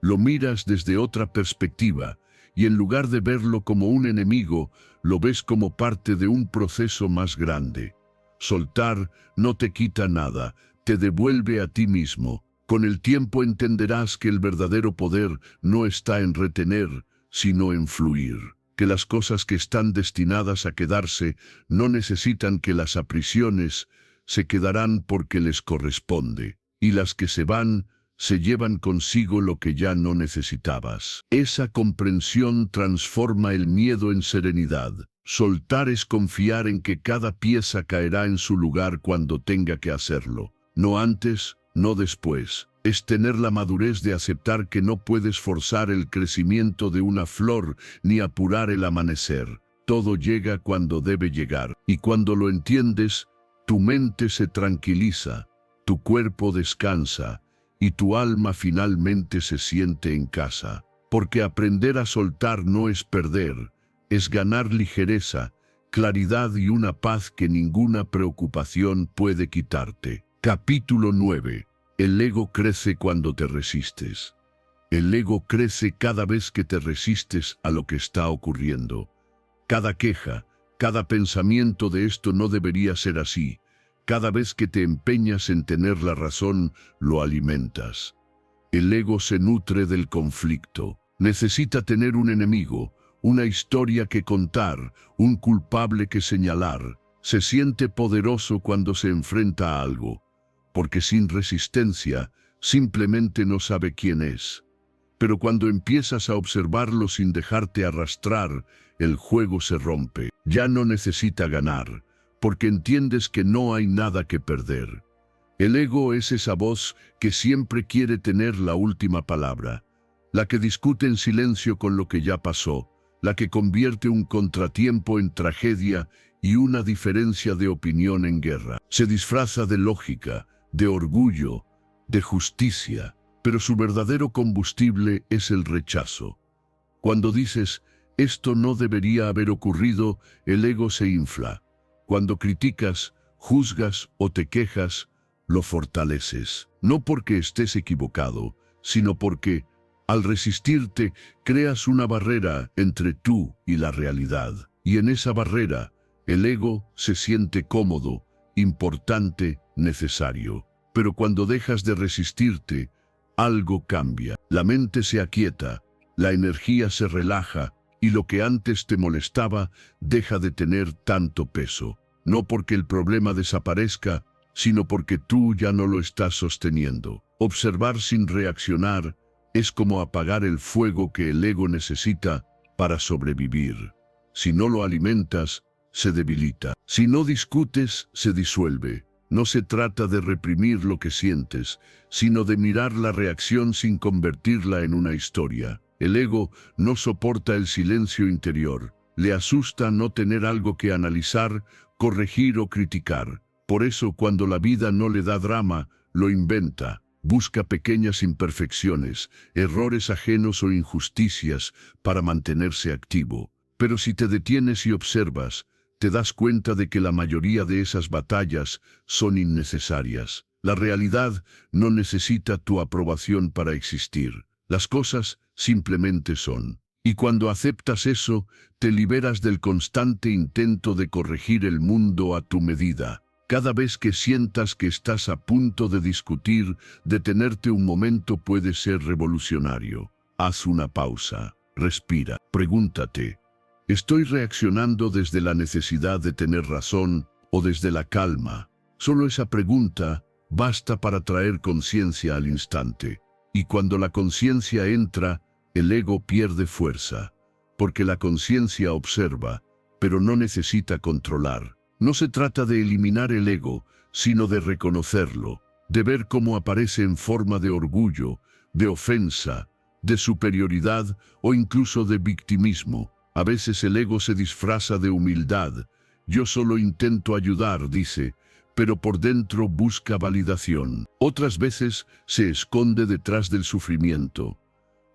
Lo miras desde otra perspectiva, y en lugar de verlo como un enemigo, lo ves como parte de un proceso más grande. Soltar no te quita nada, te devuelve a ti mismo. Con el tiempo entenderás que el verdadero poder no está en retener, sino en fluir. Que las cosas que están destinadas a quedarse no necesitan que las aprisiones, se quedarán porque les corresponde, y las que se van, se llevan consigo lo que ya no necesitabas. Esa comprensión transforma el miedo en serenidad. Soltar es confiar en que cada pieza caerá en su lugar cuando tenga que hacerlo. No antes, no después. Es tener la madurez de aceptar que no puedes forzar el crecimiento de una flor ni apurar el amanecer. Todo llega cuando debe llegar. Y cuando lo entiendes, tu mente se tranquiliza, tu cuerpo descansa, y tu alma finalmente se siente en casa. Porque aprender a soltar no es perder, es ganar ligereza, claridad y una paz que ninguna preocupación puede quitarte. Capítulo 9. El ego crece cuando te resistes. El ego crece cada vez que te resistes a lo que está ocurriendo. Cada queja, cada pensamiento de esto no debería ser así. Cada vez que te empeñas en tener la razón, lo alimentas. El ego se nutre del conflicto. Necesita tener un enemigo, una historia que contar, un culpable que señalar. Se siente poderoso cuando se enfrenta a algo, porque sin resistencia, simplemente no sabe quién es. Pero cuando empiezas a observarlo sin dejarte arrastrar, el juego se rompe. Ya no necesita ganar, porque entiendes que no hay nada que perder. El ego es esa voz que siempre quiere tener la última palabra, la que discute en silencio con lo que ya pasó, la que convierte un contratiempo en tragedia y una diferencia de opinión en guerra. Se disfraza de lógica, de orgullo, de justicia, pero su verdadero combustible es el rechazo. Cuando dices, esto no debería haber ocurrido, el ego se infla. Cuando criticas, juzgas o te quejas, lo fortaleces. No porque estés equivocado, sino porque, al resistirte, creas una barrera entre tú y la realidad. Y en esa barrera, el ego se siente cómodo, importante, necesario. Pero cuando dejas de resistirte, algo cambia. La mente se aquieta, la energía se relaja, y lo que antes te molestaba deja de tener tanto peso. No porque el problema desaparezca, sino porque tú ya no lo estás sosteniendo. Observar sin reaccionar es como apagar el fuego que el ego necesita para sobrevivir. Si no lo alimentas, se debilita. Si no discutes, se disuelve. No se trata de reprimir lo que sientes, sino de mirar la reacción sin convertirla en una historia. El ego no soporta el silencio interior. Le asusta no tener algo que analizar, corregir o criticar. Por eso, cuando la vida no le da drama, lo inventa. Busca pequeñas imperfecciones, errores ajenos o injusticias para mantenerse activo. Pero si te detienes y observas, te das cuenta de que la mayoría de esas batallas son innecesarias. La realidad no necesita tu aprobación para existir. Las cosas simplemente son. Y cuando aceptas eso, te liberas del constante intento de corregir el mundo a tu medida. Cada vez que sientas que estás a punto de discutir, detenerte un momento puede ser revolucionario. Haz una pausa, respira, pregúntate, ¿estoy reaccionando desde la necesidad de tener razón o desde la calma? Solo esa pregunta basta para traer conciencia al instante. Y cuando la conciencia entra, el ego pierde fuerza, porque la conciencia observa, pero no necesita controlar. No se trata de eliminar el ego, sino de reconocerlo, de ver cómo aparece en forma de orgullo, de ofensa, de superioridad o incluso de victimismo. A veces el ego se disfraza de humildad. Yo solo intento ayudar, dice, pero por dentro busca validación. Otras veces se esconde detrás del sufrimiento.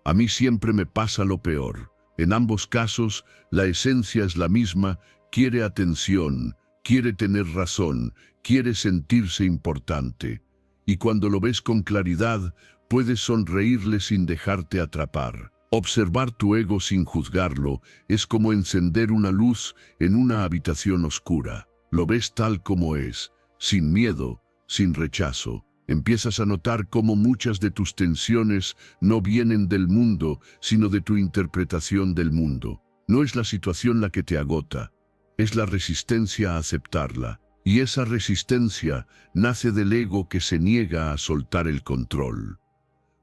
A mí siempre me pasa lo peor. En ambos casos, la esencia es la misma, quiere atención, quiere tener razón, quiere sentirse importante. Y cuando lo ves con claridad, puedes sonreírle sin dejarte atrapar. Observar tu ego sin juzgarlo es como encender una luz en una habitación oscura. Lo ves tal como es, sin miedo, sin rechazo. Empiezas a notar cómo muchas de tus tensiones no vienen del mundo, sino de tu interpretación del mundo. No es la situación la que te agota, es la resistencia a aceptarla. Y esa resistencia nace del ego que se niega a soltar el control.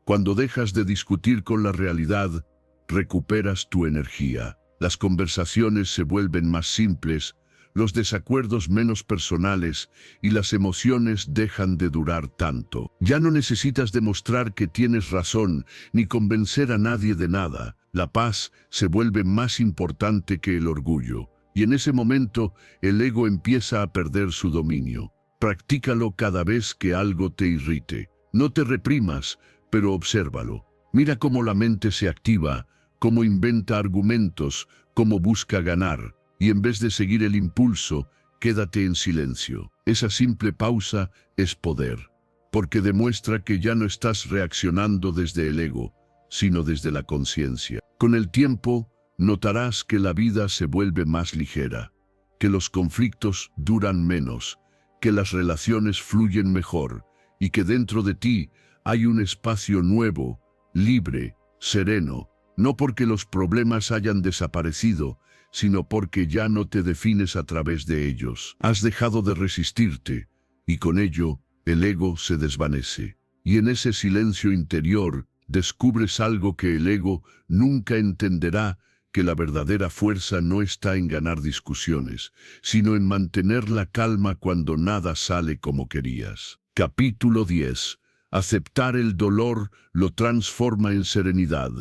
Cuando dejas de discutir con la realidad, recuperas tu energía. Las conversaciones se vuelven más simples, los desacuerdos menos personales y las emociones dejan de durar tanto. Ya no necesitas demostrar que tienes razón ni convencer a nadie de nada. La paz se vuelve más importante que el orgullo. Y en ese momento, el ego empieza a perder su dominio. Practícalo cada vez que algo te irrite. No te reprimas, pero obsérvalo. Mira cómo la mente se activa, cómo inventa argumentos, cómo busca ganar. Y en vez de seguir el impulso, quédate en silencio. Esa simple pausa es poder, porque demuestra que ya no estás reaccionando desde el ego, sino desde la conciencia. Con el tiempo, notarás que la vida se vuelve más ligera, que los conflictos duran menos, que las relaciones fluyen mejor y que dentro de ti hay un espacio nuevo, libre, sereno, no porque los problemas hayan desaparecido, sino porque ya no te defines a través de ellos. Has dejado de resistirte y con ello el ego se desvanece. Y en ese silencio interior descubres algo que el ego nunca entenderá, que la verdadera fuerza no está en ganar discusiones, sino en mantener la calma cuando nada sale como querías. Capítulo 10. Aceptar el dolor lo transforma en serenidad.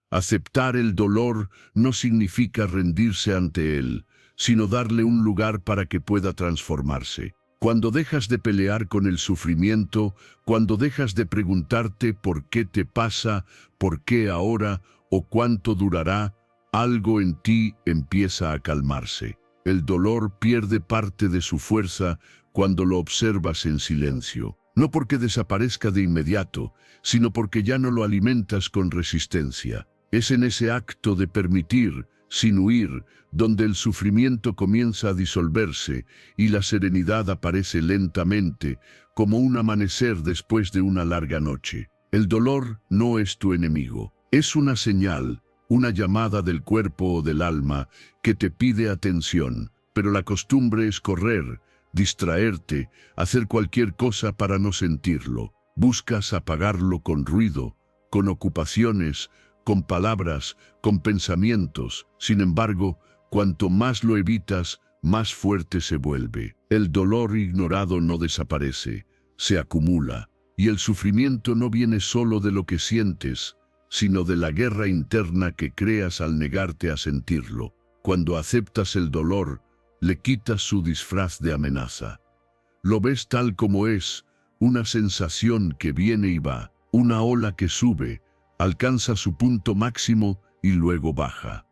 Aceptar el dolor no significa rendirse ante él, sino darle un lugar para que pueda transformarse. Cuando dejas de pelear con el sufrimiento, cuando dejas de preguntarte por qué te pasa, por qué ahora o cuánto durará, algo en ti empieza a calmarse. El dolor pierde parte de su fuerza cuando lo observas en silencio. No porque desaparezca de inmediato, sino porque ya no lo alimentas con resistencia. Es en ese acto de permitir, sin huir, donde el sufrimiento comienza a disolverse y la serenidad aparece lentamente, como un amanecer después de una larga noche. El dolor no es tu enemigo, es una señal, una llamada del cuerpo o del alma que te pide atención, pero la costumbre es correr, distraerte, hacer cualquier cosa para no sentirlo. Buscas apagarlo con ruido, con ocupaciones, con palabras, con pensamientos. Sin embargo, cuanto más lo evitas, más fuerte se vuelve. El dolor ignorado no desaparece, se acumula, y el sufrimiento no viene solo de lo que sientes, sino de la guerra interna que creas al negarte a sentirlo. Cuando aceptas el dolor, le quitas su disfraz de amenaza. Lo ves tal como es, una sensación que viene y va, una ola que sube, alcanza su punto máximo y luego baja.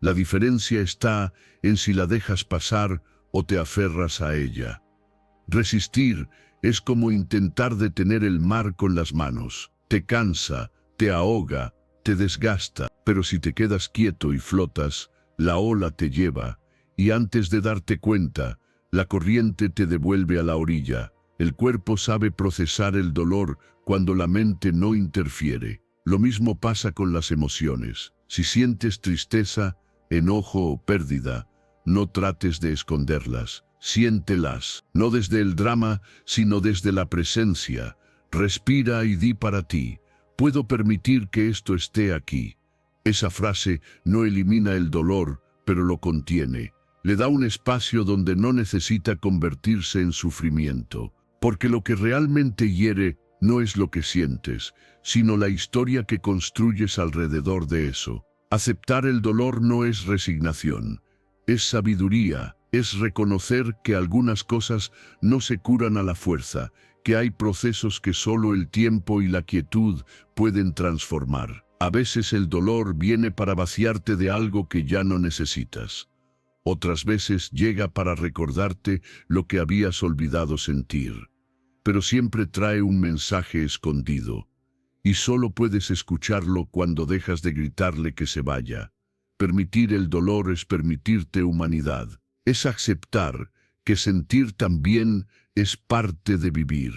La diferencia está en si la dejas pasar o te aferras a ella. Resistir es como intentar detener el mar con las manos. Te cansa, te ahoga, te desgasta, pero si te quedas quieto y flotas, la ola te lleva, y antes de darte cuenta, la corriente te devuelve a la orilla. El cuerpo sabe procesar el dolor cuando la mente no interfiere. Lo mismo pasa con las emociones. Si sientes tristeza, enojo o pérdida, no trates de esconderlas. Siéntelas, no desde el drama, sino desde la presencia. Respira y di para ti: puedo permitir que esto esté aquí. Esa frase no elimina el dolor, pero lo contiene. Le da un espacio donde no necesita convertirse en sufrimiento. Porque lo que realmente hiere no es lo que sientes, sino la historia que construyes alrededor de eso. Aceptar el dolor no es resignación, es sabiduría, es reconocer que algunas cosas no se curan a la fuerza, que hay procesos que solo el tiempo y la quietud pueden transformar. A veces el dolor viene para vaciarte de algo que ya no necesitas. Otras veces llega para recordarte lo que habías olvidado sentir. Pero siempre trae un mensaje escondido, y solo puedes escucharlo cuando dejas de gritarle que se vaya. Permitir el dolor es permitirte humanidad, es aceptar que sentir también es parte de vivir,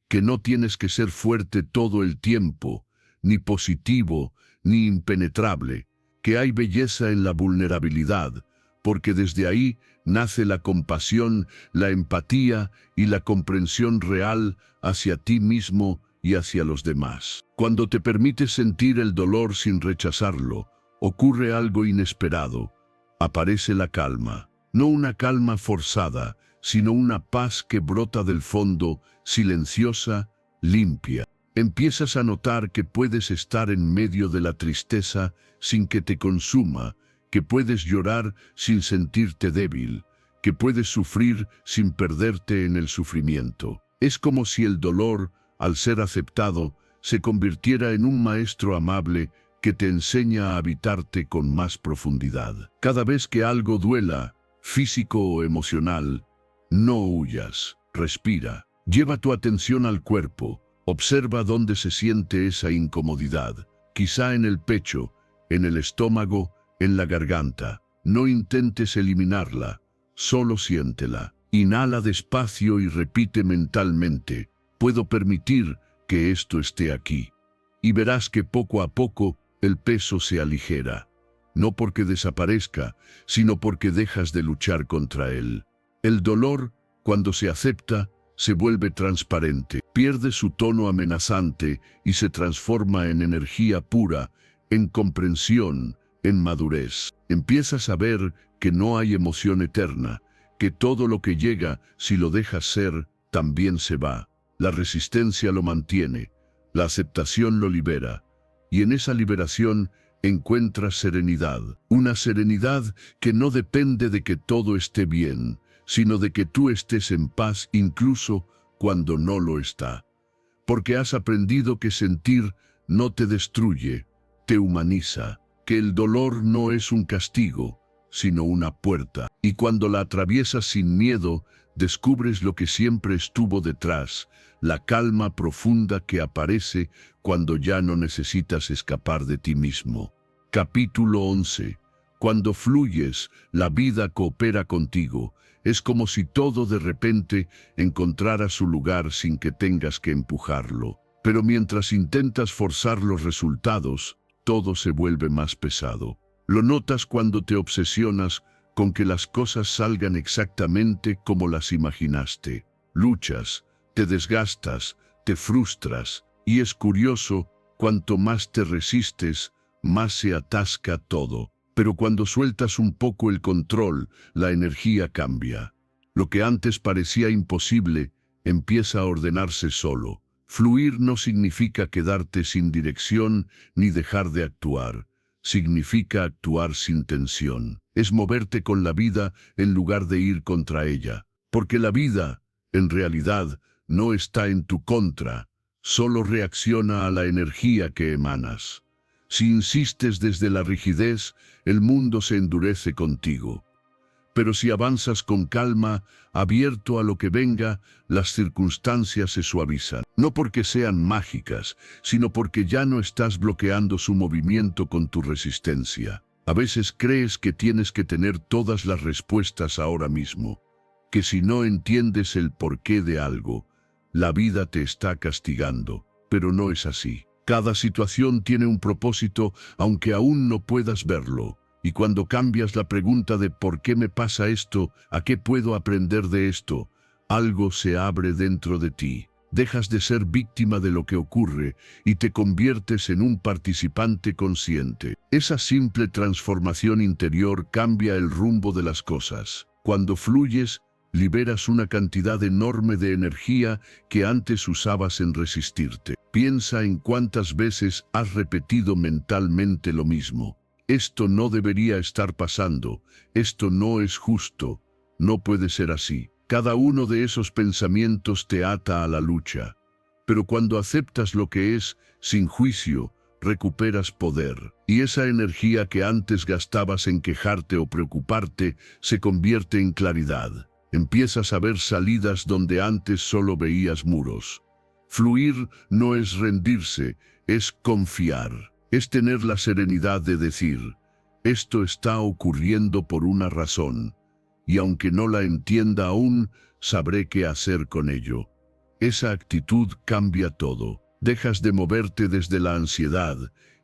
que no tienes que ser fuerte todo el tiempo, ni positivo, ni impenetrable, que hay belleza en la vulnerabilidad, porque desde ahí nace la compasión, la empatía y la comprensión real hacia ti mismo y hacia los demás. Cuando te permites sentir el dolor sin rechazarlo, ocurre algo inesperado. Aparece la calma. No una calma forzada, sino una paz que brota del fondo, silenciosa, limpia. Empiezas a notar que puedes estar en medio de la tristeza sin que te consuma, que puedes llorar sin sentirte débil, que puedes sufrir sin perderte en el sufrimiento. Es como si el dolor, al ser aceptado, se convirtiera en un maestro amable que te enseña a habitarte con más profundidad. Cada vez que algo duela, físico o emocional, no huyas, respira. Lleva tu atención al cuerpo, observa dónde se siente esa incomodidad, quizá en el pecho, en el estómago, en la garganta. No intentes eliminarla, solo siéntela. Inhala despacio y repite mentalmente: puedo permitir que esto esté aquí. Y verás que poco a poco el peso se aligera. No porque desaparezca, sino porque dejas de luchar contra él. El dolor, cuando se acepta, se vuelve transparente, pierde su tono amenazante y se transforma en energía pura, en comprensión, en madurez. Empiezas a ver que no hay emoción eterna, que todo lo que llega, si lo dejas ser, también se va. La resistencia lo mantiene, la aceptación lo libera, y en esa liberación encuentras serenidad. Una serenidad que no depende de que todo esté bien, sino de que tú estés en paz incluso cuando no lo está. Porque has aprendido que sentir no te destruye, te humaniza, que el dolor no es un castigo, sino una puerta. Y cuando la atraviesas sin miedo, descubres lo que siempre estuvo detrás, la calma profunda que aparece cuando ya no necesitas escapar de ti mismo. Capítulo 11. Cuando fluyes, la vida coopera contigo. Es como si todo de repente encontrara su lugar sin que tengas que empujarlo. Pero mientras intentas forzar los resultados, todo se vuelve más pesado. Lo notas cuando te obsesionas con que las cosas salgan exactamente como las imaginaste. Luchas, te desgastas, te frustras, y es curioso, cuanto más te resistes, más se atasca todo. Pero cuando sueltas un poco el control, la energía cambia. Lo que antes parecía imposible, empieza a ordenarse solo. Fluir no significa quedarte sin dirección ni dejar de actuar. Significa actuar sin tensión. Es moverte con la vida en lugar de ir contra ella. Porque la vida, en realidad, no está en tu contra, solo reacciona a la energía que emanas. Si insistes desde la rigidez, el mundo se endurece contigo. Pero si avanzas con calma, abierto a lo que venga, las circunstancias se suavizan. No porque sean mágicas, sino porque ya no estás bloqueando su movimiento con tu resistencia. A veces crees que tienes que tener todas las respuestas ahora mismo, que si no entiendes el porqué de algo, la vida te está castigando, pero no es así. Cada situación tiene un propósito, aunque aún no puedas verlo. Y cuando cambias la pregunta de ¿por qué me pasa esto? ¿A qué puedo aprender de esto? Algo se abre dentro de ti. Dejas de ser víctima de lo que ocurre y te conviertes en un participante consciente. Esa simple transformación interior cambia el rumbo de las cosas. Cuando fluyes, liberas una cantidad enorme de energía que antes usabas en resistirte. Piensa en cuántas veces has repetido mentalmente lo mismo. Esto no debería estar pasando, esto no es justo, no puede ser así. Cada uno de esos pensamientos te ata a la lucha. Pero cuando aceptas lo que es, sin juicio, recuperas poder. Y esa energía que antes gastabas en quejarte o preocuparte, se convierte en claridad. Empiezas a ver salidas donde antes solo veías muros. Fluir no es rendirse, es confiar. Es tener la serenidad de decir, esto está ocurriendo por una razón, y aunque no la entienda aún, sabré qué hacer con ello. Esa actitud cambia todo. Dejas de moverte desde la ansiedad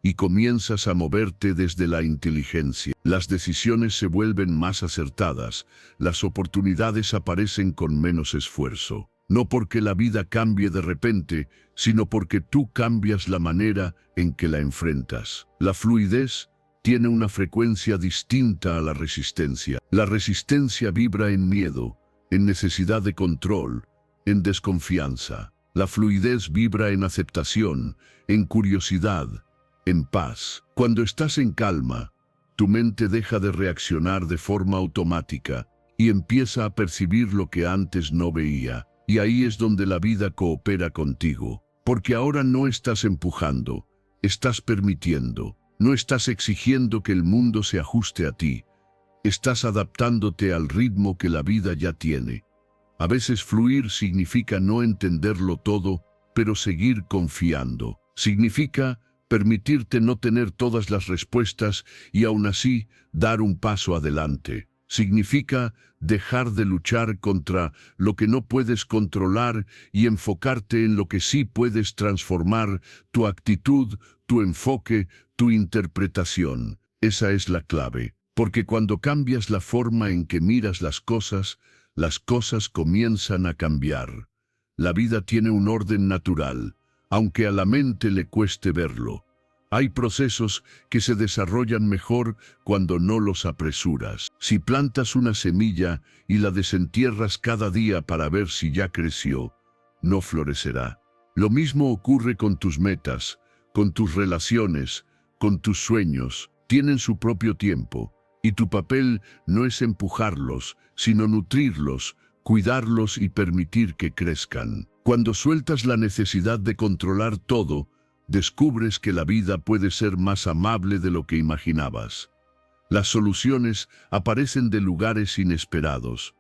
y comienzas a moverte desde la inteligencia. Las decisiones se vuelven más acertadas, las oportunidades aparecen con menos esfuerzo. No porque la vida cambie de repente, sino porque tú cambias la manera en que la enfrentas. La fluidez tiene una frecuencia distinta a la resistencia. La resistencia vibra en miedo, en necesidad de control, en desconfianza. La fluidez vibra en aceptación, en curiosidad, en paz. Cuando estás en calma, tu mente deja de reaccionar de forma automática y empieza a percibir lo que antes no veía. Y ahí es donde la vida coopera contigo, porque ahora no estás empujando, estás permitiendo, no estás exigiendo que el mundo se ajuste a ti, estás adaptándote al ritmo que la vida ya tiene. A veces fluir significa no entenderlo todo, pero seguir confiando. Significa permitirte no tener todas las respuestas y aún así dar un paso adelante. Significa dejar de luchar contra lo que no puedes controlar y enfocarte en lo que sí puedes transformar, tu actitud, tu enfoque, tu interpretación. Esa es la clave, porque cuando cambias la forma en que miras las cosas comienzan a cambiar. La vida tiene un orden natural, aunque a la mente le cueste verlo. Hay procesos que se desarrollan mejor cuando no los apresuras. Si plantas una semilla y la desentierras cada día para ver si ya creció, no florecerá. Lo mismo ocurre con tus metas, con tus relaciones, con tus sueños. Tienen su propio tiempo, y tu papel no es empujarlos, sino nutrirlos, cuidarlos y permitir que crezcan. Cuando sueltas la necesidad de controlar todo, descubres que la vida puede ser más amable de lo que imaginabas. Las soluciones aparecen de lugares inesperados.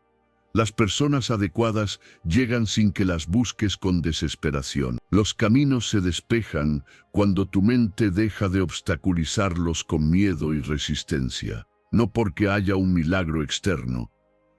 Las personas adecuadas llegan sin que las busques con desesperación. Los caminos se despejan cuando tu mente deja de obstaculizarlos con miedo y resistencia. No porque haya un milagro externo,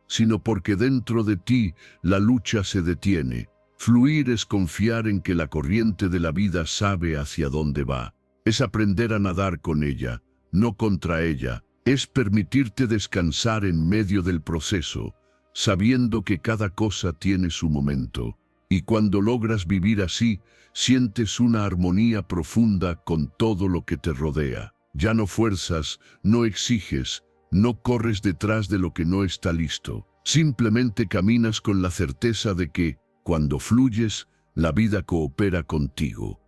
sino porque dentro de ti la lucha se detiene. Fluir es confiar en que la corriente de la vida sabe hacia dónde va. Es aprender a nadar con ella, no contra ella. Es permitirte descansar en medio del proceso, sabiendo que cada cosa tiene su momento. Y cuando logras vivir así, sientes una armonía profunda con todo lo que te rodea. Ya no fuerzas, no exiges, no corres detrás de lo que no está listo. Simplemente caminas con la certeza de que, cuando fluyes, la vida coopera contigo.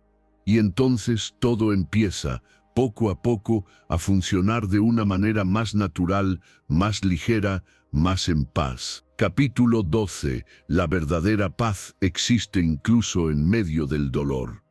Y entonces todo empieza, poco a poco, a funcionar de una manera más natural, más ligera, más en paz. Capítulo 12. La verdadera paz existe incluso en medio del dolor.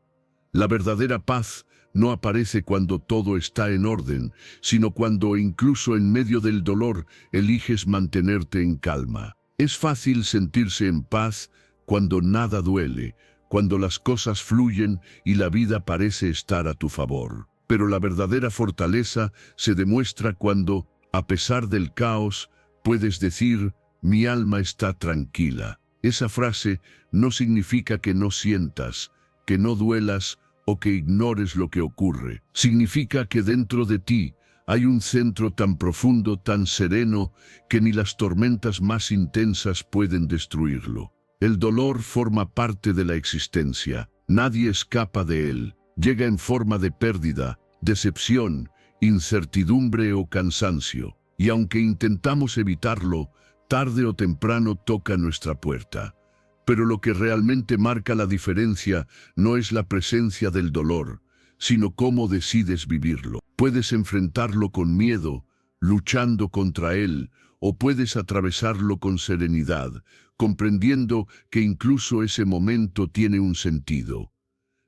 La verdadera paz no aparece cuando todo está en orden, sino cuando incluso en medio del dolor eliges mantenerte en calma. Es fácil sentirse en paz cuando nada duele, cuando las cosas fluyen y la vida parece estar a tu favor. Pero la verdadera fortaleza se demuestra cuando, a pesar del caos, puedes decir, mi alma está tranquila. Esa frase no significa que no sientas, que no duelas o que ignores lo que ocurre. Significa que dentro de ti hay un centro tan profundo, tan sereno, que ni las tormentas más intensas pueden destruirlo. El dolor forma parte de la existencia. Nadie escapa de él. Llega en forma de pérdida, decepción, incertidumbre o cansancio. Y aunque intentamos evitarlo, tarde o temprano toca nuestra puerta. Pero lo que realmente marca la diferencia no es la presencia del dolor, sino cómo decides vivirlo. Puedes enfrentarlo con miedo, luchando contra él, o puedes atravesarlo con serenidad, comprendiendo que incluso ese momento tiene un sentido.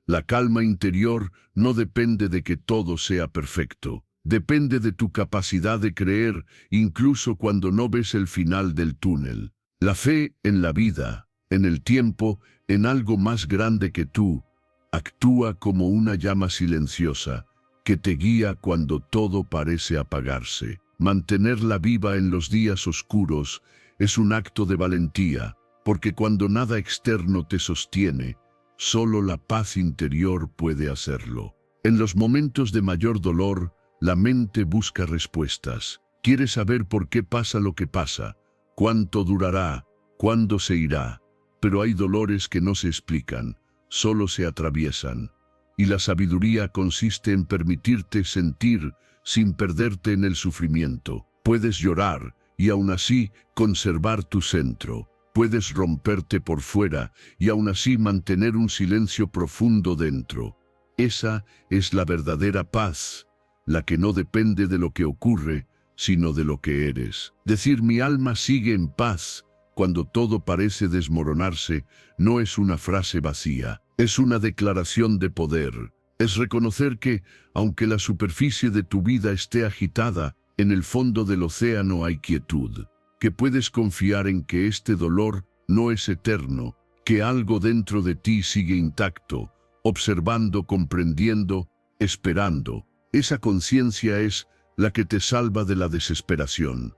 La calma interior no depende de que todo sea perfecto. Depende de tu capacidad de creer, incluso cuando no ves el final del túnel. La fe en la vida, en el tiempo, en algo más grande que tú, actúa como una llama silenciosa que te guía cuando todo parece apagarse. Mantenerla viva en los días oscuros es un acto de valentía, porque cuando nada externo te sostiene, solo la paz interior puede hacerlo. En los momentos de mayor dolor, la mente busca respuestas. Quiere saber por qué pasa lo que pasa, cuánto durará, cuándo se irá. Pero hay dolores que no se explican, solo se atraviesan. Y la sabiduría consiste en permitirte sentir sin perderte en el sufrimiento. Puedes llorar y aún así conservar tu centro. Puedes romperte por fuera y aún así mantener un silencio profundo dentro. Esa es la verdadera paz, la que no depende de lo que ocurre, sino de lo que eres. Decir mi alma sigue en paz cuando todo parece desmoronarse no es una frase vacía, es una declaración de poder. Es reconocer que, aunque la superficie de tu vida esté agitada, en el fondo del océano hay quietud, que puedes confiar en que este dolor no es eterno, que algo dentro de ti sigue intacto, observando, comprendiendo, esperando. Esa conciencia es la que te salva de la desesperación.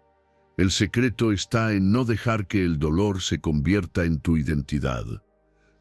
El secreto está en no dejar que el dolor se convierta en tu identidad.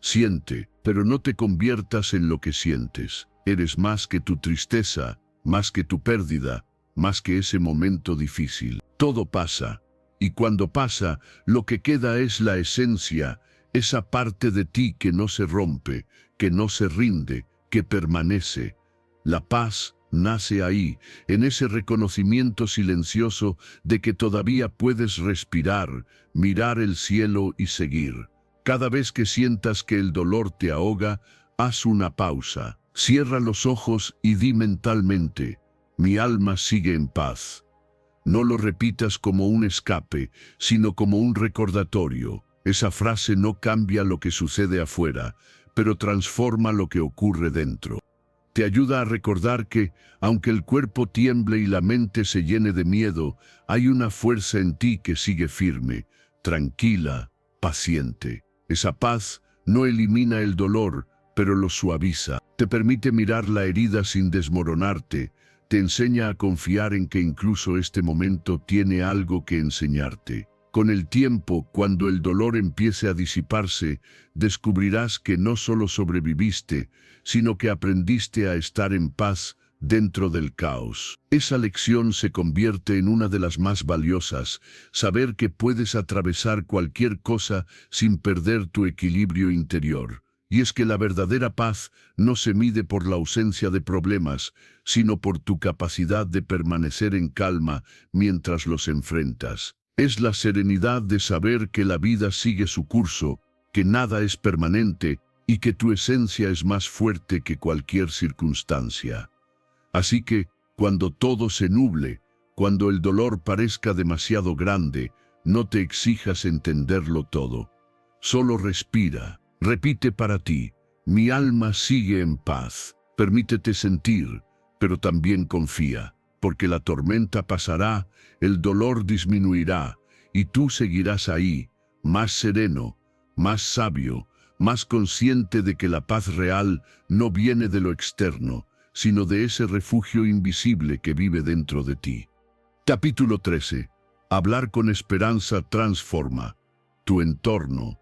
Siente, pero no te conviertas en lo que sientes. Eres más que tu tristeza, más que tu pérdida, más que ese momento difícil. Todo pasa, y cuando pasa, lo que queda es la esencia, esa parte de ti que no se rompe, que no se rinde, que permanece. La paz nace ahí, en ese reconocimiento silencioso de que todavía puedes respirar, mirar el cielo y seguir. Cada vez que sientas que el dolor te ahoga, haz una pausa. Cierra los ojos y di mentalmente, mi alma sigue en paz. No lo repitas como un escape, sino como un recordatorio. Esa frase no cambia lo que sucede afuera, pero transforma lo que ocurre dentro. Te ayuda a recordar que, aunque el cuerpo tiemble y la mente se llene de miedo, hay una fuerza en ti que sigue firme, tranquila, paciente. Esa paz no elimina el dolor, pero lo suaviza. Te permite mirar la herida sin desmoronarte, te enseña a confiar en que incluso este momento tiene algo que enseñarte. Con el tiempo, cuando el dolor empiece a disiparse, descubrirás que no solo sobreviviste, sino que aprendiste a estar en paz dentro del caos. Esa lección se convierte en una de las más valiosas, saber que puedes atravesar cualquier cosa sin perder tu equilibrio interior. Y es que la verdadera paz no se mide por la ausencia de problemas, sino por tu capacidad de permanecer en calma mientras los enfrentas. Es la serenidad de saber que la vida sigue su curso, que nada es permanente y que tu esencia es más fuerte que cualquier circunstancia. Así que, cuando todo se nuble, cuando el dolor parezca demasiado grande, no te exijas entenderlo todo. Solo respira. Repite para ti, mi alma sigue en paz. Permítete sentir, pero también confía, porque la tormenta pasará, el dolor disminuirá, y tú seguirás ahí, más sereno, más sabio, más consciente de que la paz real no viene de lo externo, sino de ese refugio invisible que vive dentro de ti. Capítulo 13. Hablar con esperanza transforma tu entorno.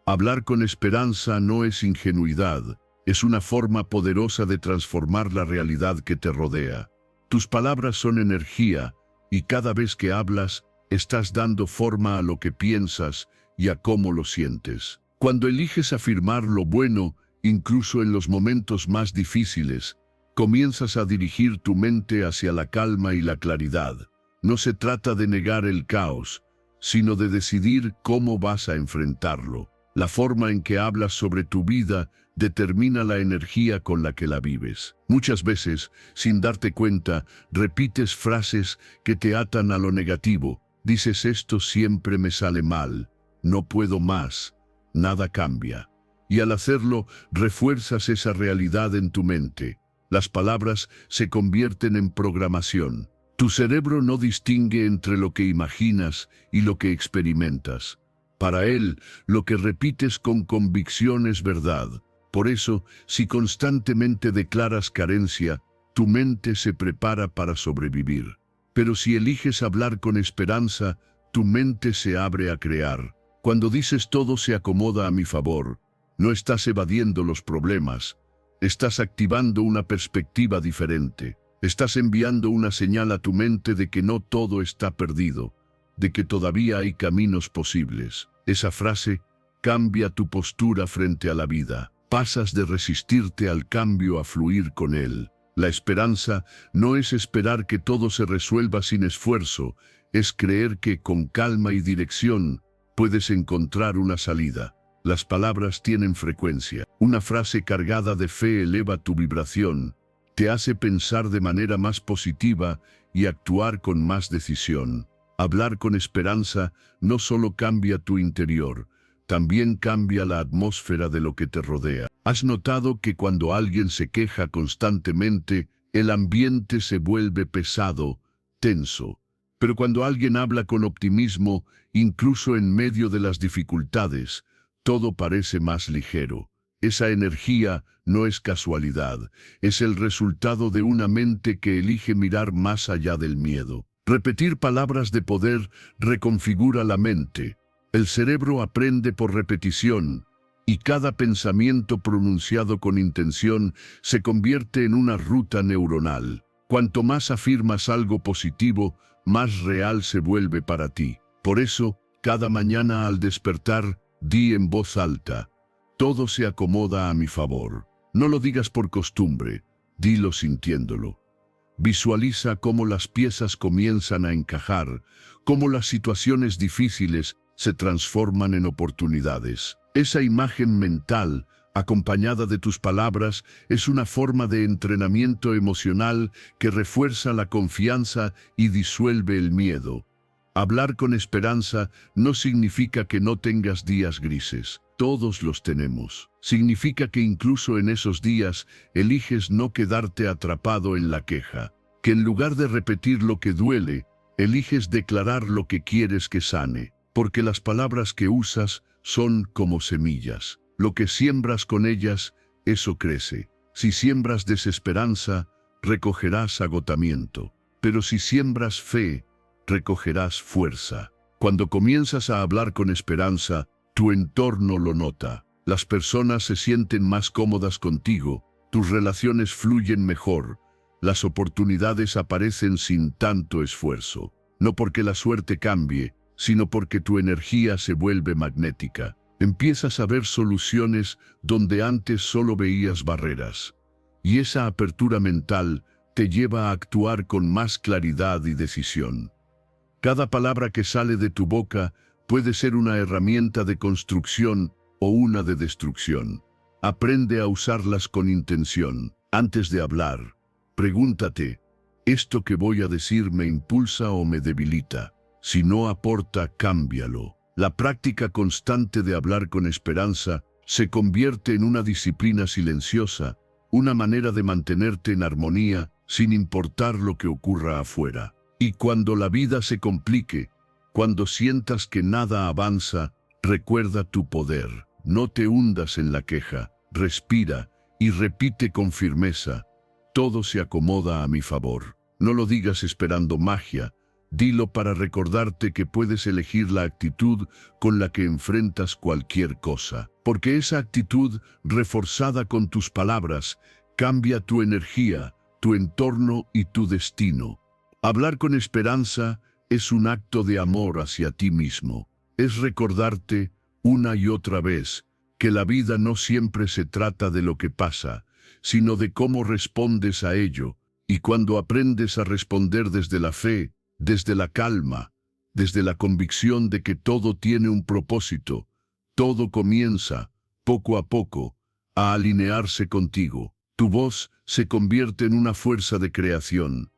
Hablar con esperanza no es ingenuidad, es una forma poderosa de transformar la realidad que te rodea. Tus palabras son energía, y cada vez que hablas, estás dando forma a lo que piensas y a cómo lo sientes. Cuando eliges afirmar lo bueno, incluso en los momentos más difíciles, comienzas a dirigir tu mente hacia la calma y la claridad. No se trata de negar el caos, sino de decidir cómo vas a enfrentarlo. La forma en que hablas sobre tu vida determina la energía con la que la vives. Muchas veces, sin darte cuenta, repites frases que te atan a lo negativo. Dices esto siempre me sale mal, no puedo más, nada cambia. Y al hacerlo, refuerzas esa realidad en tu mente. Las palabras se convierten en programación. Tu cerebro no distingue entre lo que imaginas y lo que experimentas. Para él, lo que repites con convicción es verdad. Por eso, si constantemente declaras carencia, tu mente se prepara para sobrevivir. Pero si eliges hablar con esperanza, tu mente se abre a crear. Cuando dices todo se acomoda a mi favor, no estás evadiendo los problemas, Estás activando una perspectiva diferente. Estás enviando una señal a tu mente de que no todo está perdido, de que todavía hay caminos posibles. Esa frase cambia tu postura frente a la vida. Pasas de resistirte al cambio a fluir con él. La esperanza no es esperar que todo se resuelva sin esfuerzo, es creer que con calma y dirección puedes encontrar una salida. Las palabras tienen frecuencia. Una frase cargada de fe eleva tu vibración, te hace pensar de manera más positiva y actuar con más decisión. Hablar con esperanza no solo cambia tu interior, también cambia la atmósfera de lo que te rodea. ¿Has notado que cuando alguien se queja constantemente, el ambiente se vuelve pesado, tenso? Pero cuando alguien habla con optimismo, incluso en medio de las dificultades, todo parece más ligero. Esa energía no es casualidad, es el resultado de una mente que elige mirar más allá del miedo. Repetir palabras de poder reconfigura la mente. El cerebro aprende por repetición, y cada pensamiento pronunciado con intención se convierte en una ruta neuronal. Cuanto más afirmas algo positivo, más real se vuelve para ti. Por eso, cada mañana al despertar, di en voz alta: todo se acomoda a mi favor. No lo digas por costumbre, dilo sintiéndolo. Visualiza cómo las piezas comienzan a encajar, cómo las situaciones difíciles se transforman en oportunidades. Esa imagen mental, acompañada de tus palabras, es una forma de entrenamiento emocional que refuerza la confianza y disuelve el miedo. Hablar con esperanza no significa que no tengas días grises. Todos los tenemos. Significa que incluso en esos días eliges no quedarte atrapado en la queja. Que en lugar de repetir lo que duele, eliges declarar lo que quieres que sane. Porque las palabras que usas son como semillas. Lo que siembras con ellas, eso crece. Si siembras desesperanza, recogerás agotamiento. Pero si siembras fe, recogerás fuerza. Cuando comienzas a hablar con esperanza, tu entorno lo nota. Las personas se sienten más cómodas contigo, tus relaciones fluyen mejor, las oportunidades aparecen sin tanto esfuerzo. No porque la suerte cambie, sino porque tu energía se vuelve magnética. Empiezas a ver soluciones donde antes solo veías barreras. Y esa apertura mental te lleva a actuar con más claridad y decisión. Cada palabra que sale de tu boca puede ser una herramienta de construcción o una de destrucción. Aprende a usarlas con intención. Antes de hablar, pregúntate: ¿esto que voy a decir me impulsa o me debilita? Si no aporta, cámbialo. La práctica constante de hablar con esperanza se convierte en una disciplina silenciosa, una manera de mantenerte en armonía sin importar lo que ocurra afuera. Y cuando la vida se complique, cuando sientas que nada avanza, recuerda tu poder. No te hundas en la queja, respira y repite con firmeza: todo se acomoda a mi favor. No lo digas esperando magia, dilo para recordarte que puedes elegir la actitud con la que enfrentas cualquier cosa. Porque esa actitud, reforzada con tus palabras, cambia tu energía, tu entorno y tu destino. Hablar con esperanza es un acto de amor hacia ti mismo. Es recordarte una y otra vez que la vida no siempre se trata de lo que pasa, sino de cómo respondes a ello. Y cuando aprendes a responder desde la fe, desde la calma, desde la convicción de que todo tiene un propósito, todo comienza, poco a poco, a alinearse contigo. Tu voz se convierte en una fuerza de creación.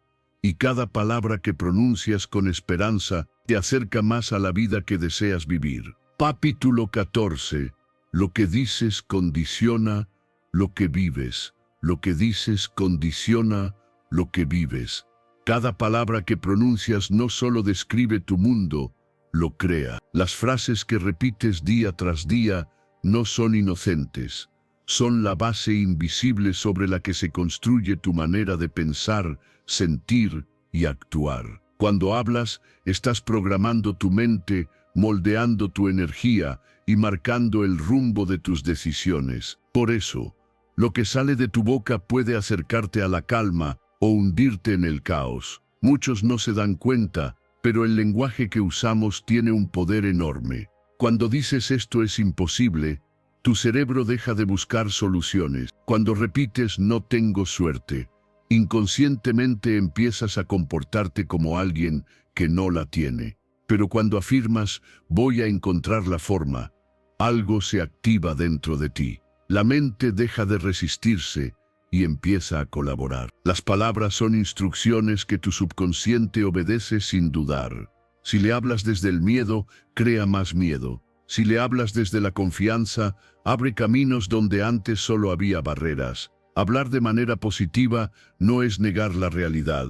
Y cada palabra que pronuncias con esperanza te acerca más a la vida que deseas vivir. Capítulo 14. Lo que dices condiciona lo que vives. Lo que dices condiciona lo que vives. Cada palabra que pronuncias no solo describe tu mundo, lo crea. Las frases que repites día tras día no son inocentes. Son la base invisible sobre la que se construye tu manera de pensar, sentir y actuar. Cuando hablas, estás programando tu mente, moldeando tu energía y marcando el rumbo de tus decisiones. Por eso, Lo que sale de tu boca puede acercarte a la calma o hundirte en el caos. Muchos no se dan cuenta, pero el lenguaje que usamos tiene un poder enorme. Cuando dices esto es imposible, tu cerebro deja de buscar soluciones. Cuando repites no tengo suerte, inconscientemente empiezas a comportarte como alguien que no la tiene. Pero cuando afirmas voy a encontrar la forma, algo se activa dentro de ti. La mente deja de resistirse y empieza a colaborar. Las palabras son instrucciones que tu subconsciente obedece sin dudar. Si le hablas desde el miedo, crea más miedo. Si le hablas desde la confianza, abre caminos donde antes solo había barreras. Hablar de manera positiva no es negar la realidad,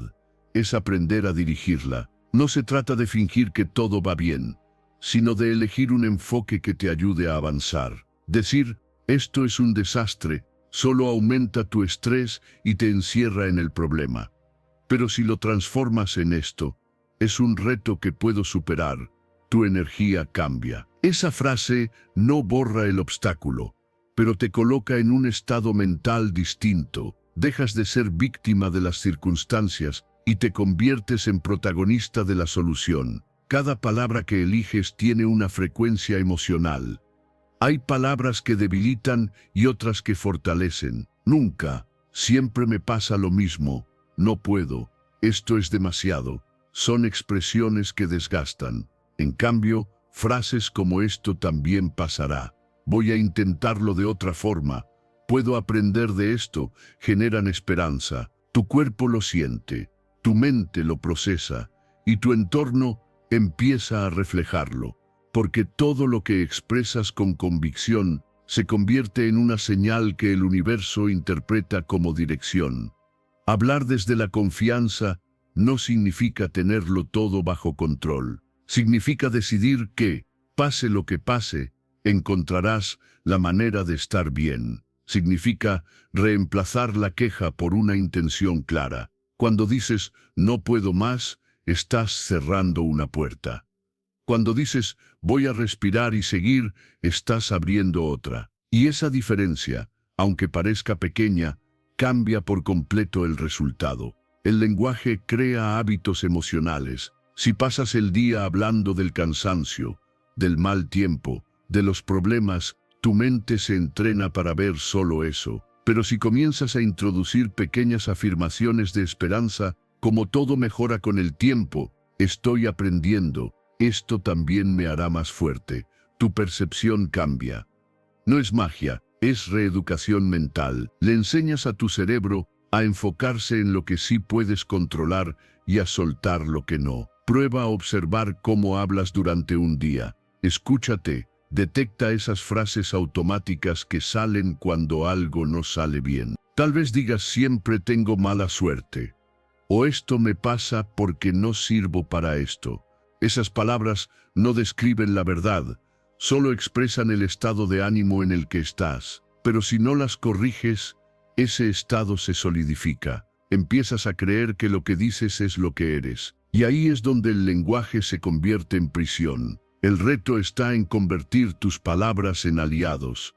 es aprender a dirigirla. No se trata de fingir que todo va bien, sino de elegir un enfoque que te ayude a avanzar. Decir, esto es un desastre, solo aumenta tu estrés y te encierra en el problema. Pero si lo transformas en esto, es un reto que puedo superar, tu energía cambia. Esa frase no borra el obstáculo, pero te coloca en un estado mental distinto. Dejas de ser víctima de las circunstancias y te conviertes en protagonista de la solución. Cada palabra que eliges tiene una frecuencia emocional. Hay palabras que debilitan y otras que fortalecen. Nunca, siempre me pasa lo mismo, no puedo, esto es demasiado. Son expresiones que desgastan. En cambio, frases como esto también pasará. Voy a intentarlo de otra forma. Puedo aprender de esto, generan esperanza. Tu cuerpo lo siente, tu mente lo procesa y tu entorno empieza a reflejarlo. Porque todo lo que expresas con convicción se convierte en una señal que el universo interpreta como dirección. Hablar desde la confianza no significa tenerlo todo bajo control. Significa decidir que, pase lo que pase, encontrarás la manera de estar bien. Significa reemplazar la queja por una intención clara. Cuando dices, no puedo más, estás cerrando una puerta. Cuando dices, voy a respirar y seguir, estás abriendo otra. Y esa diferencia, aunque parezca pequeña, cambia por completo el resultado. El lenguaje crea hábitos emocionales. Si pasas el día hablando del cansancio, del mal tiempo, de los problemas, tu mente se entrena para ver solo eso. Pero si comienzas a introducir pequeñas afirmaciones de esperanza, como todo mejora con el tiempo, estoy aprendiendo, esto también me hará más fuerte. Tu percepción cambia. No es magia, es reeducación mental. Le enseñas a tu cerebro a enfocarse en lo que sí puedes controlar y a soltar lo que no. Prueba a observar cómo hablas durante un día. Escúchate, detecta esas frases automáticas que salen cuando algo no sale bien. Tal vez digas siempre tengo mala suerte. O esto me pasa porque no sirvo para esto. Esas palabras no describen la verdad, solo expresan el estado de ánimo en el que estás. Pero si no las corriges, ese estado se solidifica. Empiezas a creer que lo que dices es lo que eres. Y ahí es donde el lenguaje se convierte en prisión. El reto está en convertir tus palabras en aliados.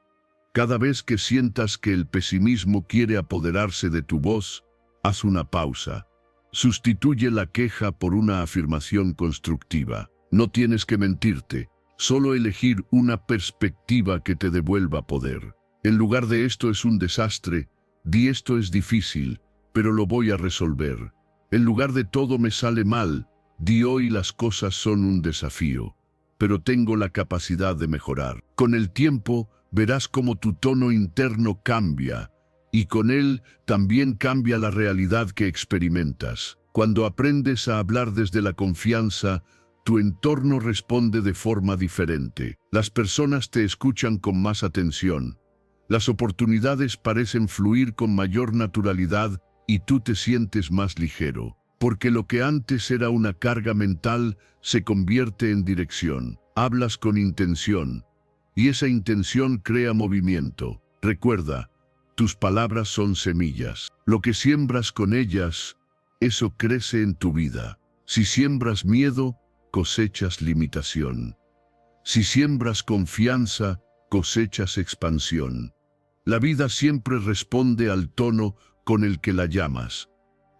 Cada vez que sientas que el pesimismo quiere apoderarse de tu voz, haz una pausa. Sustituye la queja por una afirmación constructiva. No tienes que mentirte, solo elegir una perspectiva que te devuelva poder. En lugar de esto es un desastre, di esto es difícil, pero lo voy a resolver. En lugar de todo me sale mal, di hoy las cosas son un desafío, pero tengo la capacidad de mejorar. Con el tiempo verás cómo tu tono interno cambia, y con él también cambia la realidad que experimentas. Cuando aprendes a hablar desde la confianza, tu entorno responde de forma diferente. Las personas te escuchan con más atención. Las oportunidades parecen fluir con mayor naturalidad y tú te sientes más ligero. Porque lo que antes era una carga mental se convierte en dirección. Hablas con intención, y esa intención crea movimiento. Recuerda, tus palabras son semillas. Lo que siembras con ellas, eso crece en tu vida. Si siembras miedo, cosechas limitación. Si siembras confianza, cosechas expansión. La vida siempre responde al tono con el que la llamas.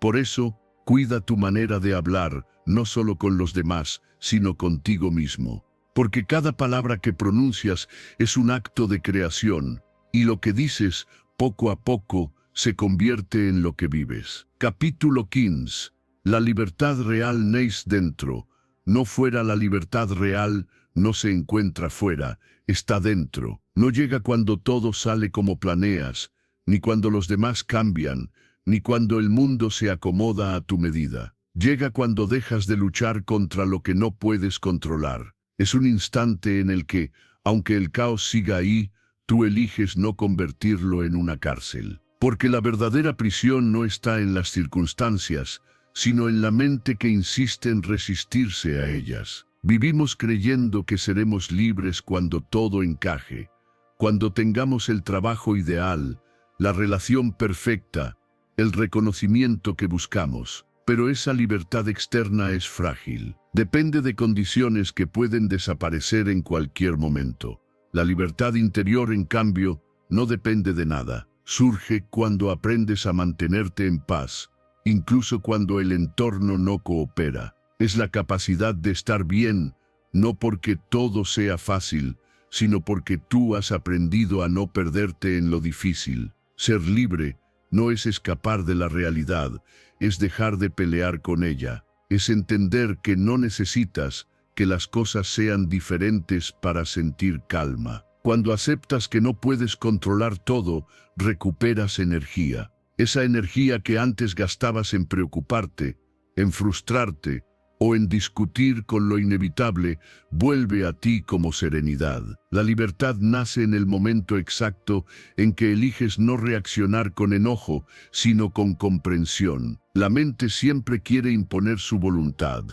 Por eso, cuida tu manera de hablar, no solo con los demás, sino contigo mismo. Porque cada palabra que pronuncias es un acto de creación, y lo que dices, poco a poco, se convierte en lo que vives. Capítulo 15. La libertad real nace dentro. No fuera la libertad real, no se encuentra fuera, está dentro. No llega cuando todo sale como planeas, ni cuando los demás cambian, ni cuando el mundo se acomoda a tu medida. Llega cuando dejas de luchar contra lo que no puedes controlar. Es un instante en el que, aunque el caos siga ahí, tú eliges no convertirlo en una cárcel. Porque la verdadera prisión no está en las circunstancias, sino en la mente que insiste en resistirse a ellas. Vivimos creyendo que seremos libres cuando todo encaje, cuando tengamos el trabajo ideal, la relación perfecta, el reconocimiento que buscamos. Pero esa libertad externa es frágil. Depende de condiciones que pueden desaparecer en cualquier momento. La libertad interior, en cambio, no depende de nada. Surge cuando aprendes a mantenerte en paz, incluso cuando el entorno no coopera. Es la capacidad de estar bien, no porque todo sea fácil, sino porque tú has aprendido a no perderte en lo difícil. Ser libre no es escapar de la realidad, es dejar de pelear con ella. Es entender que no necesitas que las cosas sean diferentes para sentir calma. Cuando aceptas que no puedes controlar todo, recuperas energía. Esa energía que antes gastabas en preocuparte, en frustrarte o en discutir con lo inevitable, vuelve a ti como serenidad. La libertad nace en el momento exacto en que eliges no reaccionar con enojo, sino con comprensión. La mente siempre quiere imponer su voluntad.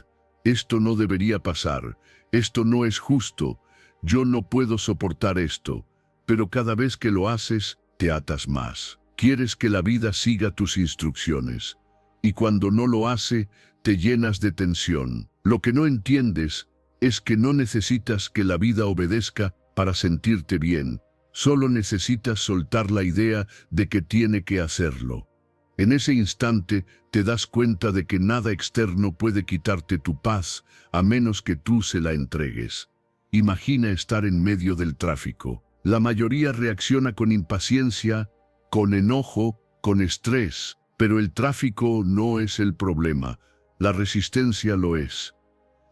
Esto no debería pasar, esto no es justo, yo no puedo soportar esto, pero cada vez que lo haces, te atas más. Quieres que la vida siga tus instrucciones, y cuando no lo hace, te llenas de tensión. Lo que no entiendes es que no necesitas que la vida obedezca para sentirte bien, solo necesitas soltar la idea de que tiene que hacerlo. En ese instante te das cuenta de que nada externo puede quitarte tu paz, a menos que tú se la entregues. Imagina estar en medio del tráfico. La mayoría reacciona con impaciencia, con enojo, con estrés, pero el tráfico no es el problema, la resistencia lo es.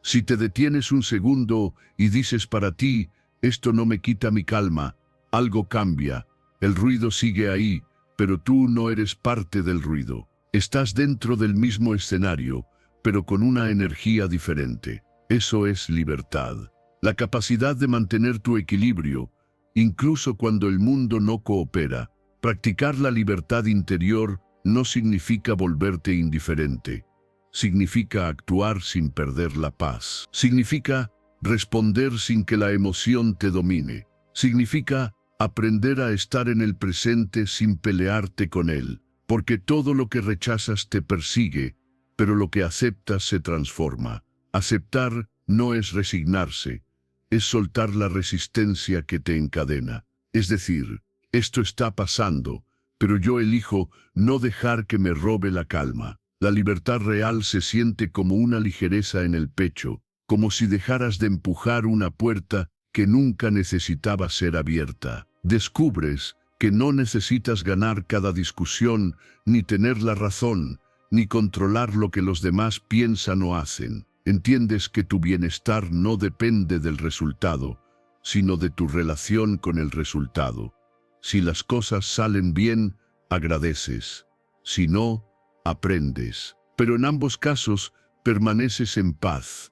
Si te detienes un segundo y dices para ti, esto no me quita mi calma, algo cambia, el ruido sigue ahí, pero tú no eres parte del ruido. Estás dentro del mismo escenario, pero con una energía diferente. Eso es libertad. La capacidad de mantener tu equilibrio, incluso cuando el mundo no coopera. Practicar la libertad interior no significa volverte indiferente. Significa actuar sin perder la paz. Significa responder sin que la emoción te domine. Significa aprender a estar en el presente sin pelearte con él. Porque todo lo que rechazas te persigue, pero lo que aceptas se transforma. Aceptar no es resignarse, es soltar la resistencia que te encadena. Es decir, esto está pasando, pero yo elijo no dejar que me robe la calma. La libertad real se siente como una ligereza en el pecho, como si dejaras de empujar una puerta que nunca necesitaba ser abierta. Descubres que no necesitas ganar cada discusión, ni tener la razón, ni controlar lo que los demás piensan o hacen. Entiendes que tu bienestar no depende del resultado, sino de tu relación con el resultado. Si las cosas salen bien, agradeces. Si no, aprendes. Pero en ambos casos, permaneces en paz.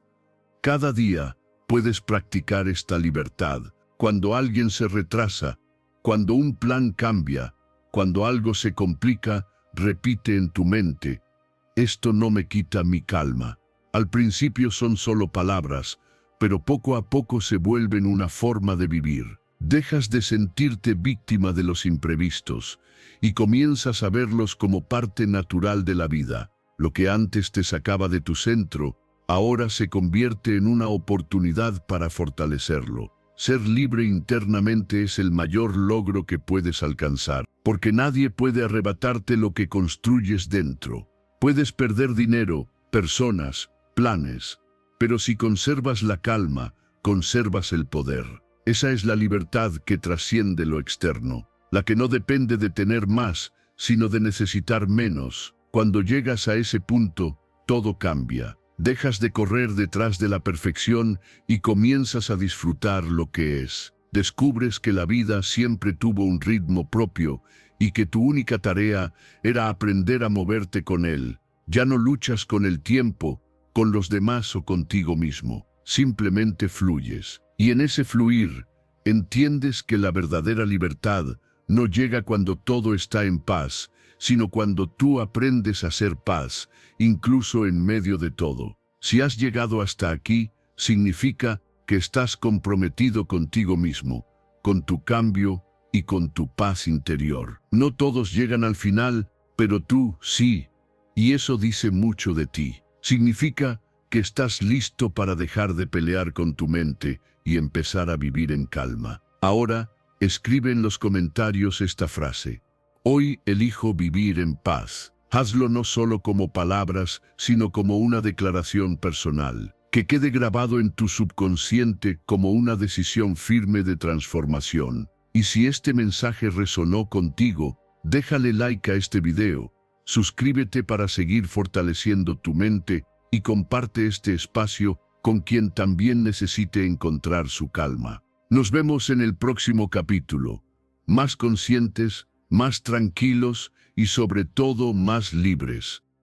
Cada día puedes practicar esta libertad. Cuando alguien se retrasa, cuando un plan cambia, cuando algo se complica, repite en tu mente, esto no me quita mi calma. Al principio son solo palabras, pero poco a poco se vuelven una forma de vivir. Dejas de sentirte víctima de los imprevistos y comienzas a verlos como parte natural de la vida. Lo que antes te sacaba de tu centro, ahora se convierte en una oportunidad para fortalecerlo. ser libre internamente es el mayor logro que puedes alcanzar, porque nadie puede arrebatarte lo que construyes dentro. Puedes perder dinero, personas, planes, pero si conservas la calma, conservas el poder. Esa es la libertad que trasciende lo externo, la que no depende de tener más, sino de necesitar menos. Cuando llegas a ese punto, todo cambia. Dejas de correr detrás de la perfección y comienzas a disfrutar lo que es. Descubres que la vida siempre tuvo un ritmo propio y que tu única tarea era aprender a moverte con él. Ya no luchas con el tiempo, con los demás o contigo mismo. Simplemente fluyes. Y en ese fluir, entiendes que la verdadera libertad no llega cuando todo está en paz, sino cuando tú aprendes a hacer paz, incluso en medio de todo. Si has llegado hasta aquí, significa que estás comprometido contigo mismo, con tu cambio y con tu paz interior. No todos llegan al final, pero tú sí, y eso dice mucho de ti. Significa que estás listo para dejar de pelear con tu mente y empezar a vivir en calma. Ahora, escribe en los comentarios esta frase: hoy elijo vivir en paz. Hazlo no solo como palabras, sino como una declaración personal, que quede grabado en tu subconsciente como una decisión firme de transformación. Y si este mensaje resonó contigo, déjale like a este video, suscríbete para seguir fortaleciendo tu mente y comparte este espacio con quien también necesite encontrar su calma. Nos vemos en el próximo capítulo, más conscientes, más tranquilos y sobre todo más libres.